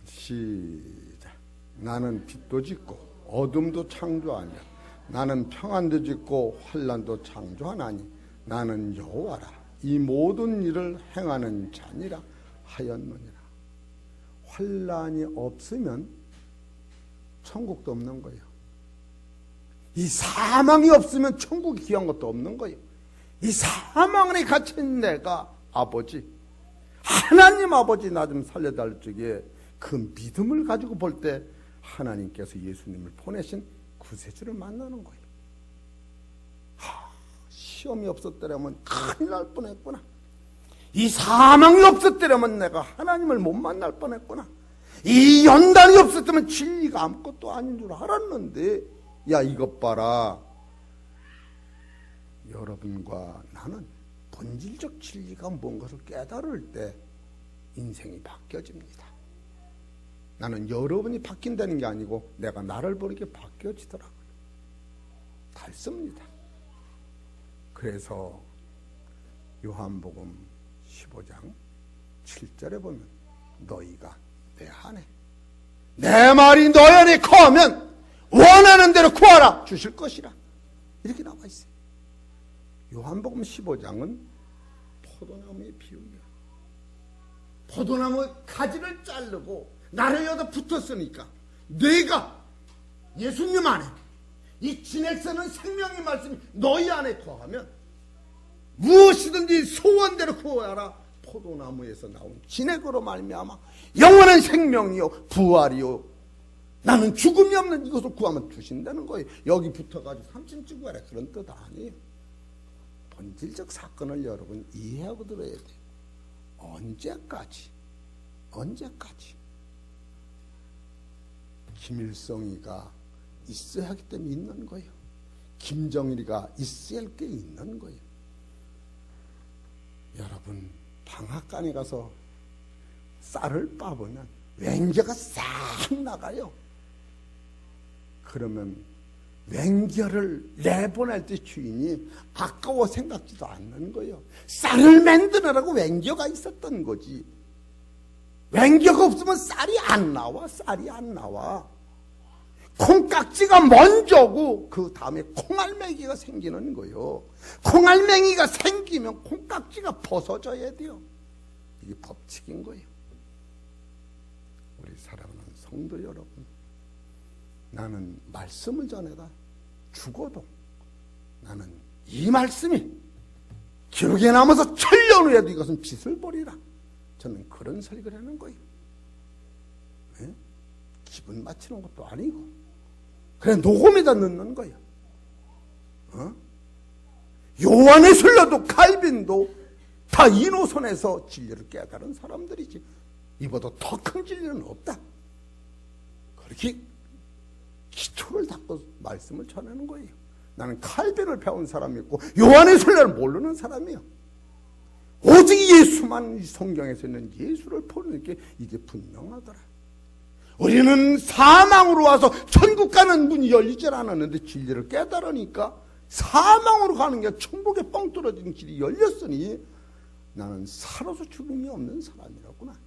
시작. 나는 빛도 짓고 어둠도 창조하며 나는 평안도 짓고 환난도 창조하나니 나는 여호와라. 이 모든 일을 행하는 자니라 하였느니라. 환난이 없으면 천국도 없는 거예요. 이 사망이 없으면 천국이 귀한 것도 없는 거예요. 이 사망 안에 갇힌 내가 아버지, 하나님 아버지 나 좀 살려달 적에 그 믿음을 가지고 볼 때 하나님께서 예수님을 보내신 구세주를 만나는 거예요. 시험이 없었더라면 큰일 날 뻔했구나. 이 사망이 없었더라면 내가 하나님을 못 만날 뻔했구나. 이 연단이 없었으면 진리가 아무것도 아닌 줄 알았는데, 야, 이것 봐라. 여러분과 나는 본질적 진리가 뭔가를 깨달을 때 인생이 바뀌어집니다. 나는 여러분이 바뀐다는 게 아니고 내가 나를 보니까 바뀌어지더라고요. 닮습니다. 그래서 요한복음 15장 7절에 보면 너희가 내 안에, 내 말이 너희 안에 거하면 원하는 대로 구하라 주실 것이라, 이렇게 나와 있어요. 요한복음 15장은 포도나무의 비유예요. 포도나무 가지를 자르고 나를 여기다 붙었으니까 내가 예수님 안에 이 진액서는 생명의 말씀이 너희 안에 거하면 무엇이든지 소원대로 구하라. 포도나무에서 나온 진액으로 말미암아 영원한 생명이요 부활이요 나는 죽음이 없는 이것을 구하면 주신다는 거예요. 여기 붙어가지고 삼촌 찍고 가라 그런 뜻 아니에요. 본질적 사건을 여러분 이해하고 들어야 돼요. 언제까지 김일성이가 있어야 하기 때문에 있는 거예요. 김정일이가 있어야 할 게 있는 거예요. 여러분 방앗간에 가서 쌀을 빠보면 맹겨가 싹 나가요. 그러면 맹겨를 내보낼 때 주인이 아까워 생각지도 않는 거예요. 쌀을 만드느라고 맹겨가 있었던 거지. 맹겨가 없으면 쌀이 안 나와. 콩깍지가 먼저고 그 다음에 콩알맹이가 생기는 거예요. 콩알맹이가 생기면 콩깍지가 벗어져야 돼요. 이게 법칙인 거예요. 우리 사랑하는 성도 여러분, 나는 말씀을 전해다 죽어도 나는 이 말씀이 기록에 남아서 천년 후에도 이것은 빛을 보리라. 저는 그런 설교를 하는 거예요. 네? 기분 맞추는 것도 아니고 그래 녹음에다 넣는 거예요. 요한의 설교도 칼빈도 다 이 노선에서 진리를 깨달은 사람들이지 이보다 더 큰 진리는 없다. 그렇게 기초를 닦고 말씀을 전하는 거예요. 나는 칼빈을 배운 사람이었고 요한의 설교를 모르는 사람이에요. 오직 예수만 성경에서 있는 예수를 보는 게 이게 분명하더라. 우리는 사망으로 와서 천국 가는 문이 열리질 않았는데 진리를 깨달으니까 사망으로 가는 게 천국에 뻥 뚫어지는 길이 열렸으니 나는 살아서 죽음이 없는 사람이라구나.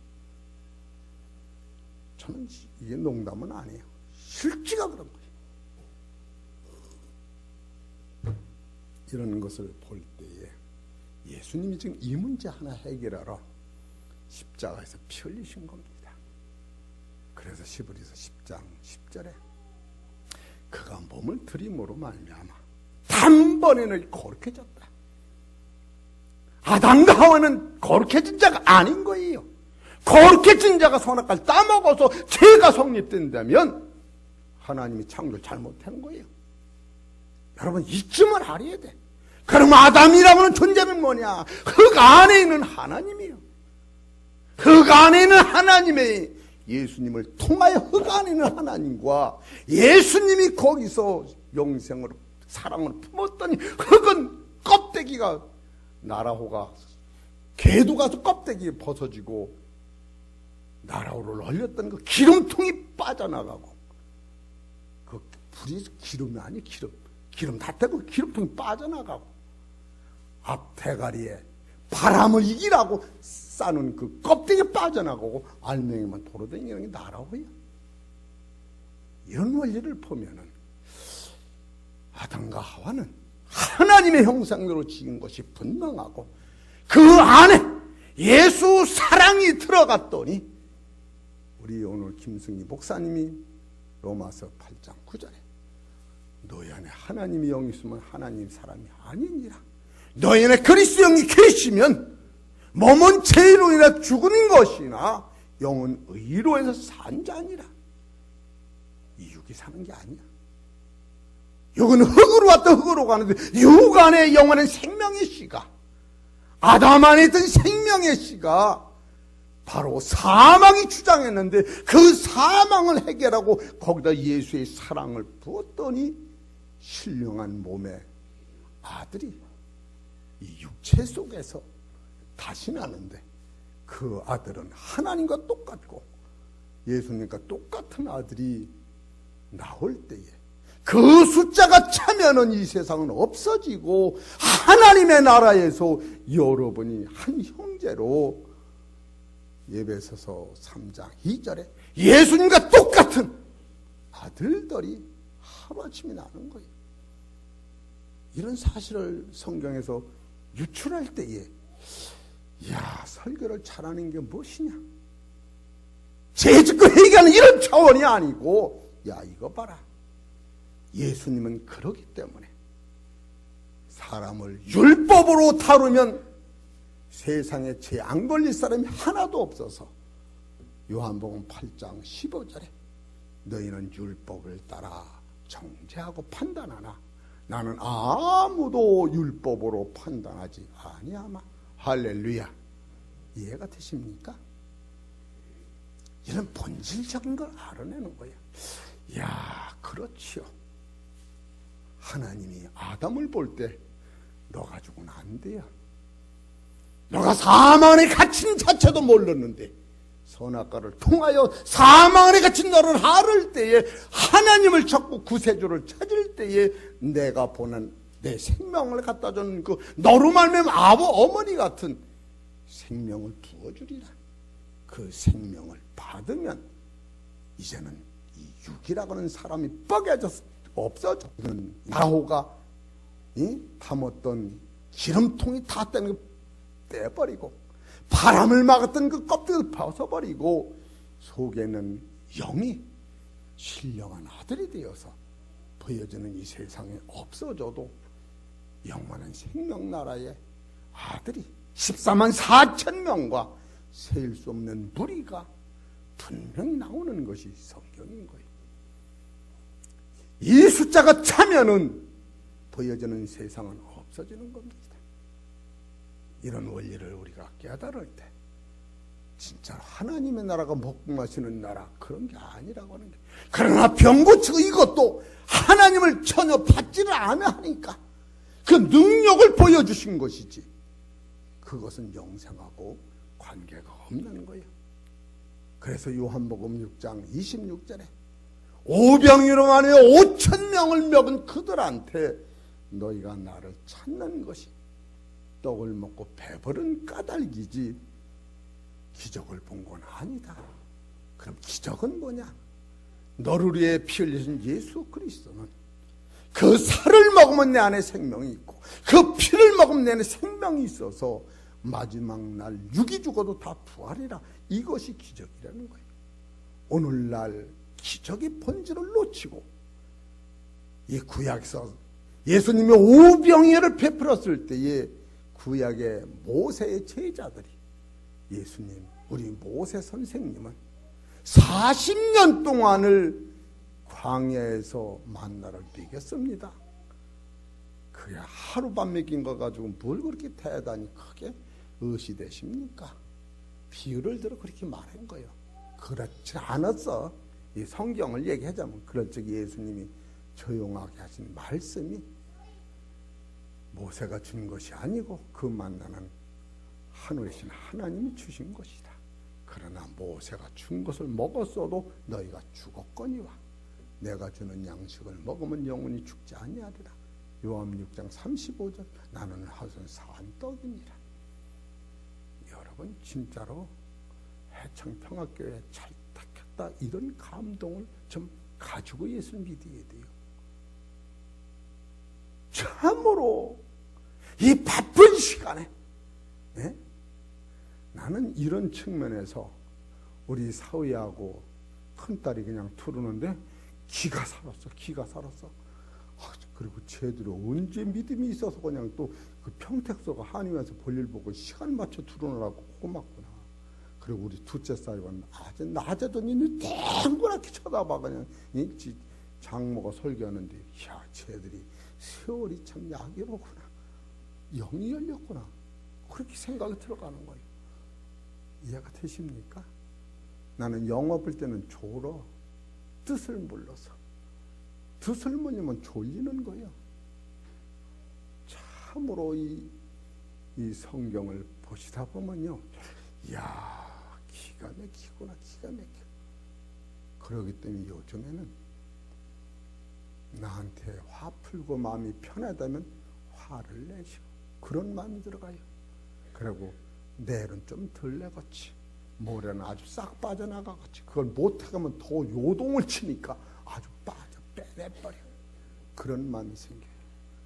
저는 이게 농담은 아니에요. 실제가 그런 거예요. 이런 것을 볼 때에 예수님이 지금 이 문제 하나 해결하러 십자가에서 피 흘리신 겁니다. 그래서 히브리서 10장 10절에 그가 몸을 들임으로 말미암아 단번에는 거룩해졌다. 아담과 하와는 거룩해진 자가 아닌 거예요. 거룩해진 자가 선악과를 따먹어서 죄가 성립된다면 하나님이 창조를 잘못하는 거예요. 여러분 이쯤을 알아야 돼. 그럼 아담이라고 하는 존재는 뭐냐? 흙 안에 있는 하나님이에요. 흙 안에 있는 하나님의 예수님을 통하여 흙 안에 있는 하나님과 예수님이 거기서 영생으로 사랑을 품었더니 흙은 껍데기가 나라호가 개도 가서 껍데기 벗어지고 나라호를 얼렸던 그 기름통이 빠져나가고 그 불이 기름이 아니 기름 다 떼고 기름통이 빠져나가고 앞 대가리에 바람을 이기라고 싸는 그 껍데기 빠져나가고 알맹이만 돌아다니는 게 나라고요. 이런 원리를 보면은 아담과 하와는 하나님의 형상대로 지은 것이 분명하고 그 안에 예수 사랑이 들어갔더니 우리 오늘 김승희 목사님이 로마서 8장 9절에 너희 안에 하나님의 영이 있으면 하나님 사람이 아니니라. 너희 안에 그리스도 영이 계시면 몸은 죄로 인해 죽은 것이나 영은 의로 해서 산 자니라. 이 육이 사는 게 아니야. 육은 흙으로 왔다 흙으로 가는데 육 안에 영원한 생명의 씨가, 아담 안에 있던 생명의 씨가 바로 사망이 주장했는데 그 사망을 해결하고 거기다 예수의 사랑을 부었더니 신령한 몸에 아들이 이 육체 속에서 다시 나는데, 그 아들은 하나님과 똑같고 예수님과 똑같은 아들이 나올 때에 그 숫자가 차면은 이 세상은 없어지고 하나님의 나라에서 여러분이 한 형제로, 에베소서 3장 2절에 예수님과 똑같은 아들들이 하루아침에 나는 거예요. 이런 사실을 성경에서 유출할 때에, 야, 설교를 잘하는 게 무엇이냐, 재짓고 회개하는 이런 차원이 아니고, 야, 이거 봐라, 예수님은 그러기 때문에 사람을 율법으로 다루면 세상에 죄 안 걸릴 사람이 하나도 없어서 요한복음 8장 15절에 너희는 율법을 따라 정죄하고 판단하나 나는 아무도 율법으로 판단하지 아니하마. 할렐루야. 이해가 되십니까? 이런 본질적인 걸 알아내는 거예요. 야, 그렇지요. 하나님이 아담을 볼 때 너 가지고는 안 돼요. 너가 사망 안에 갇힌 자체도 몰랐는데 선악과를 통하여 사망 안에 갇힌 너를 하를 때에, 하나님을 찾고 구세주를 찾을 때에 내가 보낸 내 생명을 갖다 주는 그 너로 말미암아 아버 어머니 같은 생명을 부어주리라. 그 생명을 받으면 이제는 이 육이라고 하는 사람이 뻐개져서 없어져. 나호가 담았던 기름통이 닿았다는 거 떼버리고, 바람을 막았던 그 껍데기를 벗어버리고, 속에는 영이 신령한 아들이 되어서 보여지는 이 세상에 없어져도 영원한 생명나라의 아들이 14만 4천 명과 셀 수 없는 무리가 분명히 나오는 것이 성경인 거예요. 이 숫자가 차면은 보여지는 세상은 없어지는 겁니다. 이런 원리를 우리가 깨달을 때 진짜 하나님의 나라가 먹고 마시는 나라, 그런 게 아니라고 하는 게. 그러나 병고치고 이것도 하나님을 전혀 받지를 않아 하니까 그 능력을 보여주신 것이지, 그것은 영생하고 관계가 없는 거예요. 그래서 요한복음 6장 26절에 오병이로 만에 5천 명을 먹은 그들한테 너희가 나를 찾는 것이 떡을 먹고 배부른 까닭이지 기적을 본 건 아니다. 그럼 기적은 뭐냐? 너를 위해 피 흘리신 예수 그리스도는 그 살을 먹으면 내 안에 생명이 있고 그 피를 먹으면 내 안에 생명이 있어서 마지막 날 육이 죽어도 다 부활이라. 이것이 기적이라는 거예요. 오늘날 기적의 본질을 놓치고 이 구약에서 예수님이 오병이어를 베풀었을 때에 구약의 모세의 제자들이, 예수님, 우리 모세 선생님은 40년 동안을 광야에서 만나를 먹였습니다. 그게 하룻밤 먹인 거 가지고 뭘 그렇게 대단히 크게 의시되십니까? 비유를 들어 그렇게 말한 거예요. 그렇지 않았어. 이 성경을 얘기하자면 그럴 적 예수님이 조용하게 하신 말씀이 모세가 준 것이 아니고 그 만나는 하늘이신 하나님이 주신 것이다. 그러나 모세가 준 것을 먹었어도 너희가 죽었거니와 내가 주는 양식을 먹으면 영원히 죽지 아니하리라. 요한 6장 35절 나는 하선 산떡이니라. 여러분 진짜로 해창평화교회 잘 택했다, 이런 감동을 좀 가지고 예수를 믿어야 돼요. 참으로 이 바쁜 시간에 나는 이런 측면에서 우리 사위하고 큰딸이 그냥 두르는데 기가 살았어. 기가 살았어. 그리고 쟤들이 언제 믿음이 있어서 그냥 또 그 평택서가 한의원에서 볼일 보고 시간 맞춰 두르느라고 고맙구나. 그리고 우리 둘째 쌀은 낮에도 니네 땡그랗게 쳐다봐. 그냥 장모가 설교하는데 야 쟤들이 세월이 참 약이로구나. 영이 열렸구나. 그렇게 생각이 들어가는 거예요. 이해가 되십니까? 나는 영업할 때는 졸어. 뜻을 몰라서. 뜻을 모르면 졸리는 거예요. 참으로 이 성경을 보시다 보면요. 이야 기가 막히구나. 기가 막혀. 그러기 때문에 요즘에는 나한테 화 풀고 마음이 편하다면 화를 내셔. 그런 마음이 들어가요. 그리고 내일은 좀 덜 내겠지. 모레는 아주 싹 빠져나가겠지. 그걸 못하면 더 요동을 치니까 아주 빼내버려. 그런 마음이 생겨요.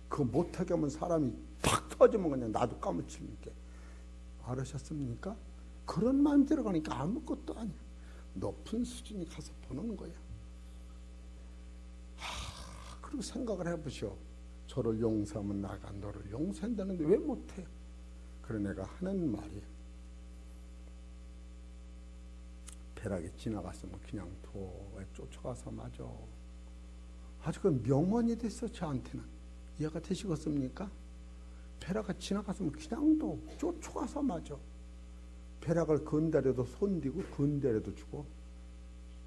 그거 못하게 하면 사람이 팍 터지면 그냥 나도 까무치니까. 알으셨습니까? 그런 마음이 들어가니까 아무것도 아니야. 높은 수준에 가서 보는 거야. 그리고 생각을 해보시오. 저를 용서하면 나가 너를 용서한다는데 왜 못해? 그래 내가 하는 말이 벼락이 지나갔으면 그냥 둬. 쫓아가서 맞아. 아주 그 명언이 됐어 저한테는. 이해가 되시겠습니까? 벼락이 지나갔으면 그냥 둬. 쫓아가서 맞아. 벼락을 건드려도 손디고 건드려도 주고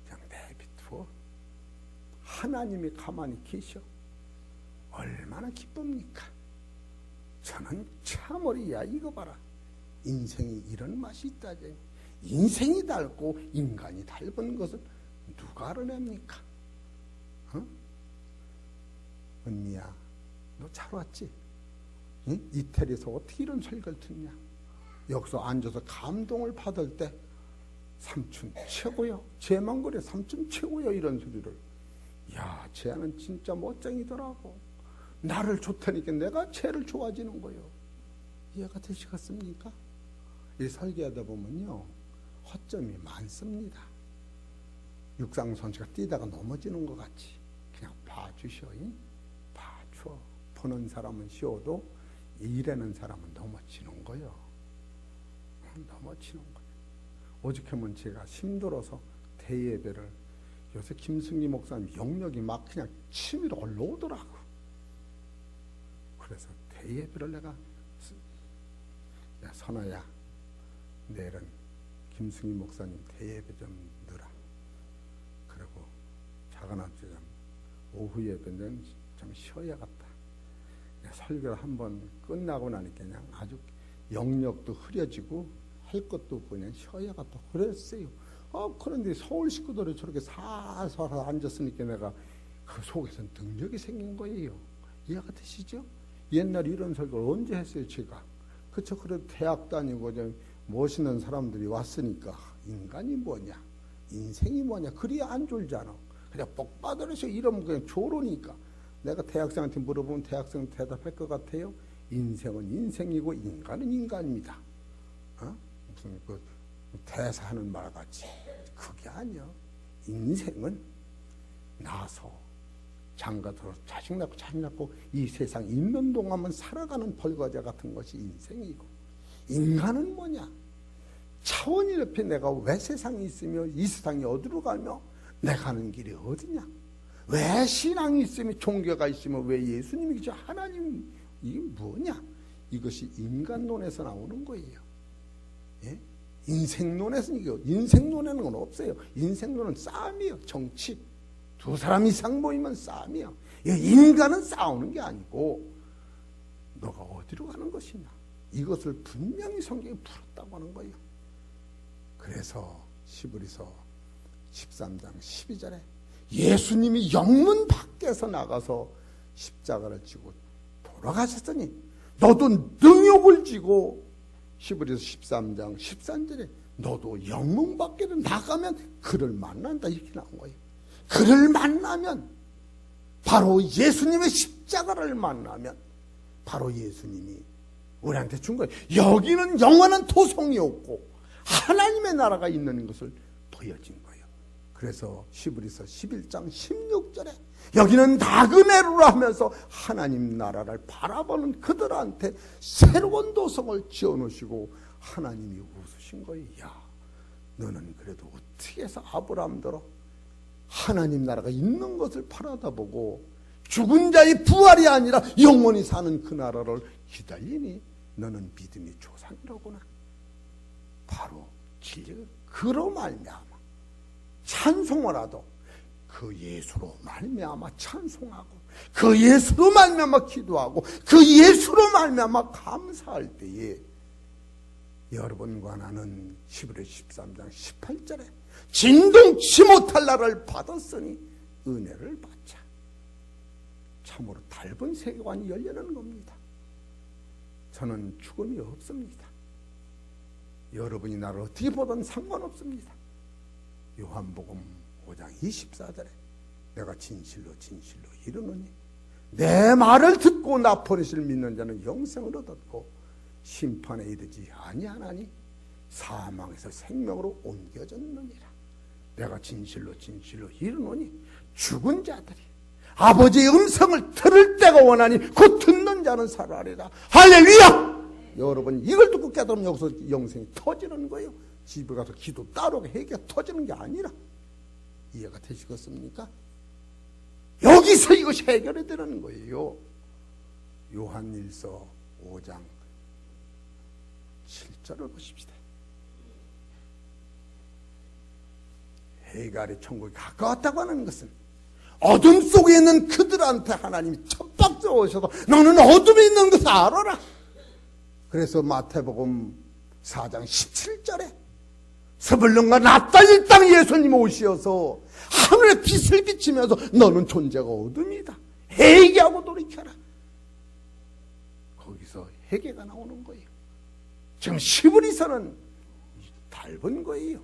그냥 내비두어. 하나님이 가만히 계셔. 얼마나 기쁩니까? 저는 참으로 야 이거 봐라. 인생이 이런 맛이 있다지. 인생이 닳고 인간이 닳은 것을 누가 알아냅니까? 언니야 너 잘 왔지? 응? 이태리에서 어떻게 이런 설교를 듣냐? 여기서 앉아서 감동을 받을 때 삼촌 최고요. 쟤만 그래. 삼촌 최고요. 이런 소리를. 야 쟤는 진짜 멋쟁이더라고. 나를 좋다니까 내가 쟤를 좋아지는 거예요. 이해가 되시겠습니까? 이 설교하다 보면요 허점이 많습니다. 육상선수가 뛰다가 넘어지는 것 같이 그냥 봐주셔. 봐줘. 보는 사람은 쉬어도 일하는 사람은 넘어지는 거예요. 넘어지는 거예요. 오죽하면 제가 힘들어서 대예배를 요새 김승기 목사님 영역이 막 그냥 치밀어 올라오더라고. 그래서 대예배를 내가 야 선아야 내일은 김승희 목사님 대예배 좀 넣으라. 그리고 작은아버지 오후 예배는 좀 쉬어야겠다. 설교를 한번 끝나고 나니까 그냥 아주 영역도 흐려지고 할 것도 없고 그냥 쉬어야겠다 그랬어요. 그런데 서울 식구들이 저렇게 살살 앉았으니까 내가 그 속에서 능력이 생긴 거예요. 이해가 되시죠? 옛날에 이런 설교를 언제 했어요 제가. 그쵸. 그래도 대학 다니고 멋있는 사람들이 왔으니까 인간이 뭐냐 인생이 뭐냐 그리 안 졸잖아. 그냥 복 받으셔 이러면 그냥 조르니까. 내가 대학생한테 물어보면 대학생 대답할 것 같아요. 인생은 인생이고 인간은 인간입니다. 무슨 그 대사하는 말같이 그게 아니야. 인생은 나서 장가들어 자식 낳고 이 세상 있는 동안만 살아가는 벌거자 같은 것이 인생이고, 인간은 뭐냐? 차원이 옆에 내가 왜 세상에 있으며 이 세상이 어디로 가며 내가 가는 길이 어디냐? 왜 신앙이 있으며 종교가 있으며 왜 예수님이 계셔? 하나님 이게 뭐냐? 이것이 인간론에서 나오는 거예요. 예? 인생론에서는 이거 인생론에는 건 없어요. 인생론은 싸움이에요. 정치. 두 사람 이상 모이면 싸움이에요. 인간은 싸우는 게 아니고 너가 어디로 가는 것이냐. 이것을 분명히 성경에 풀었다고 하는 거예요. 그래서 시브리서 13장 12절에 예수님이 영문 밖에서 나가서 십자가를 지고 돌아가셨으니 너도 능욕을 지고, 시브리서 13장 13절에 너도 영문 밖으로 나가면 그를 만난다 이렇게 나온 거예요. 그를 만나면 바로 예수님의 십자가를 만나면 바로 예수님이 우리한테 준 거예요. 여기는 영원한 토성이 없고 하나님의 나라가 있는 것을 보여진 거예요. 그래서 시브리서 11장 16절에 여기는 나그네로라 하면서 하나님 나라를 바라보는 그들한테 새로운 도성을 지어놓으시고 하나님이 웃으신 거예요. 야, 너는 그래도 어떻게 해서 아브라함대로 하나님 나라가 있는 것을 바라다보고 죽은 자의 부활이 아니라 영원히 사는 그 나라를 기다리니 너는 믿음의 조상이로구나. 바로 진리가 그로 말미암아 찬송을 하도 그 예수로 말미암아 찬송하고 그 예수로 말미암아 기도하고 그 예수로 말미암아 감사할 때에 여러분과 나는 히브리 13장 18절에 진동치 못할 나를 받았으니 은혜를 받자. 참으로 닮은 세계관이 열리는 겁니다. 저는 죽음이 없습니다. 여러분이 나를 어떻게 보든 상관없습니다. 요한복음 5장 24절에 내가 진실로 진실로 이르노니 내 말을 듣고 나 보내실 믿는 자는 영생을 얻었고 심판에 이르지 아니하나니 사망에서 생명으로 옮겨졌느니라. 내가 진실로 진실로 이르노니 죽은 자들이 아버지의 음성을 들을 때가 원하니 곧 듣는 자는 살아리라. 할렐루야! 여러분 이걸 듣고 깨달으면 여기서 영생이 터지는 거예요. 집에 가서 기도 따로 해결 터지는 게 아니라. 이해가 되시겠습니까? 여기서 이것이 해결이 되는 거예요. 요한일서 5장 7절을 보십시다. 해갈의 천국이 가까웠다고 하는 것은 어둠 속에 있는 그들한테 하나님이 첫 오셔서 너는 어둠에 있는 것을 알아라. 그래서 마태복음 4장 17절에 스불론과 납달리 땅 예수님이 오시어서 하늘의 빛을 비치면서 너는 존재가 어둠이다. 회개하고 돌이켜라. 거기서 회개가 나오는 거예요. 지금 히브리서는 닮은 거예요.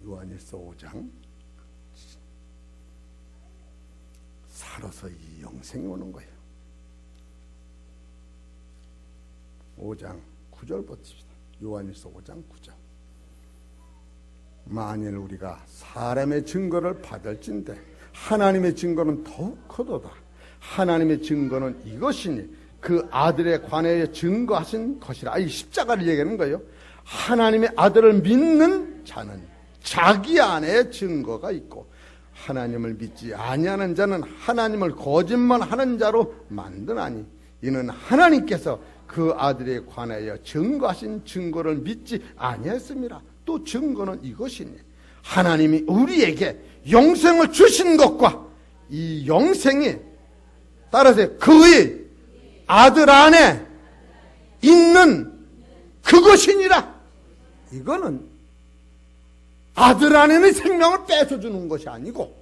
요한일서 5장 살아서 이 영생이 오는 거예요. 5장 9절 보십시다. 요한일서 5장 9절. 만일 우리가 사람의 증거를 받을진대 하나님의 증거는 더욱 크도다. 하나님의 증거는 이것이니 그 아들에 관하여 증거하신 것이라. 이 십자가를 얘기하는 거예요. 하나님의 아들을 믿는 자는 자기 안에 증거가 있고 하나님을 믿지 아니하는 자는 하나님을 거짓말하는 자로 만드나니 이는 하나님께서 그 아들에 관하여 증거하신 증거를 믿지 아니했습니다. 또 증거는 이것이니 하나님이 우리에게 영생을 주신 것과 이 영생이 따라서 그의 아들 안에 있는 그것이니라. 이거는 아들 안에는 생명을 뺏어주는 것이 아니고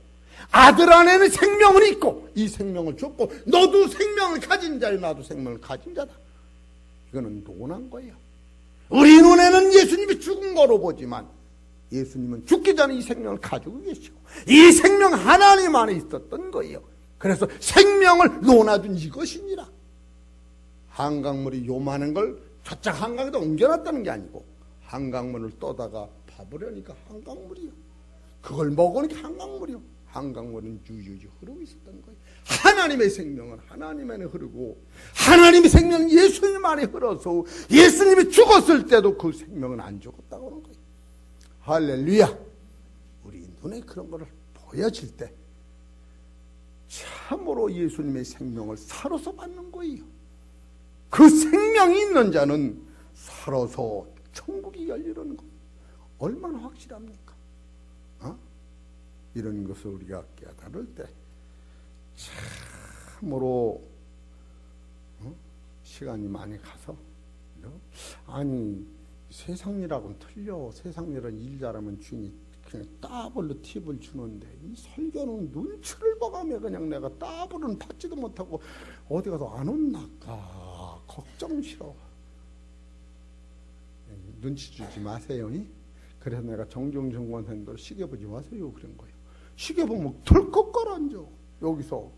아들 안에는 생명은 있고 이 생명을 줬고 너도 생명을 가진 자요 나도 생명을 가진 자다. 이거는 논한 거예요. 우리 눈에는 예수님이 죽은 거로 보지만 예수님은 죽기 전에 이 생명을 가지고 계시고 이 생명 하나님 안에 있었던 거예요. 그래서 생명을 논아준 이것이니라. 한강물이 요만한 걸 저쪽 한강에다 옮겨놨다는 게 아니고 한강물을 떠다가 봐보려니까 한강물이요. 그걸 먹으니까 한강물이요. 한강물은 유유히 흐르고 있었던 거예요. 하나님의 생명은 하나님 안에 흐르고 하나님의 생명은 예수님 안에 흘러서 예수님이 죽었을 때도 그 생명은 안 죽었다고 하는 거예요. 할렐루야. 우리 눈에 그런 거를 보여질 때 참으로 예수님의 생명을 살아서 받는 거예요. 그 생명이 있는 자는 살아서 천국이 열리는 거예요. 얼마나 확실합니까? 이런 것을 우리가 깨달을 때 참으로 시간이 많이 가서 아니 세상 일하고는 틀려. 세상 일은 일 잘하면 주인이 그냥 따블로 팁을 주는데 이 설교는 눈치를 봐가며 그냥 내가 따블은 받지도 못하고 어디 가서 안 혼날까 걱정 싫어. 눈치 주지 마세요. 그래서 내가 정중정권 선생님들 시계 보지 마세요 그런 거예요. 시계 보면 덜컥 걸어앉아 여기서.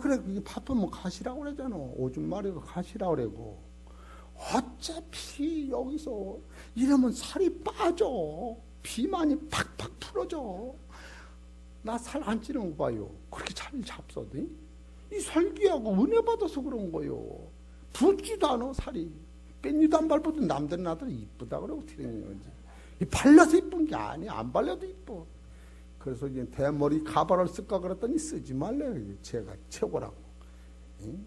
그래 이게 바쁘면 가시라고 그러잖아. 오줌 마리고 가시라고 그러고. 어차피 여기서 이러면 살이 빠져. 비만이 팍팍 풀어져. 나 살 안 찌는 거 봐요. 그렇게 살이 잡숴도 이 설교하고 은혜 받아서 그런 거요. 붓지도 않아 살이. 뺀니도 안 밟아도 남들 나들 이쁘다 그러고 틀리는 건지. 발라서 이쁜 게 아니야. 안 발라도 이뻐. 그래서 이제 대머리 가발을 쓸까 그랬더니 쓰지 말래요. 제가 최고라고. 응?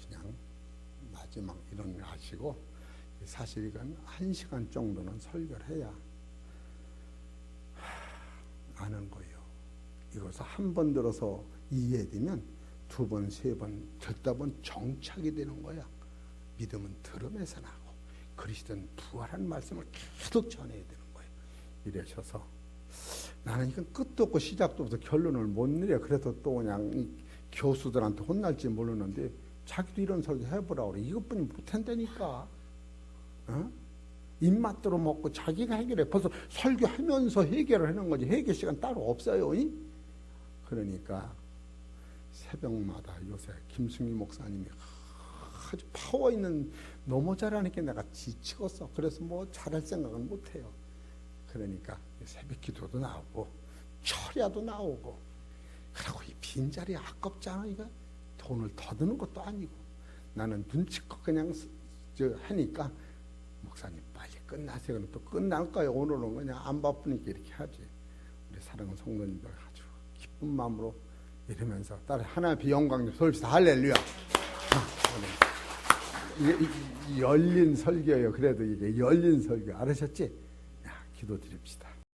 그냥 마지막 이런 거 하시고, 사실 이건 1시간 정도는 설교를 해야 아는 거예요. 이것을 한 번 들어서 이해되면 두 번, 세 번 듣다 보면 정착이 되는 거야. 믿음은 들음에서 나고 그리스도는 부활한 말씀을 계속 전해야 되는 거예요. 이러셔서 나는 이건 끝도 없고 시작도 없어 결론을 못 내려. 그래서 또 그냥 이 교수들한테 혼날지 모르는데 자기도 이런 설교 해보라고 그래. 이것뿐이 못한다니까. 어? 입맛대로 먹고 자기가 해결해. 벌써 설교하면서 해결을 하는 거지. 해결 시간 따로 없어요. 그러니까 새벽마다 요새 김승희 목사님이 아주 파워 있는 너무 잘하니까 내가 지치겠어. 그래서 뭐 잘할 생각은 못해요. 그러니까 새벽 기도도 나오고 철야도 나오고, 그리고 이 빈자리 아깝잖아. 이거 돈을 더 드는 것도 아니고. 나는 눈치껏 그냥 하니까 목사님 빨리 끝나세요. 또 끝날 거예요. 오늘은 그냥 안 바쁘니까 이렇게 하지. 우리 사랑하는 성도님들 아주 기쁜 마음으로 이러면서 딸 하나님의 영광 좀 돌립시다. 할렐루야. 이게 열린 설교예요. 그래도 이게 열린 설교 알으셨지? 야, 기도 드립시다.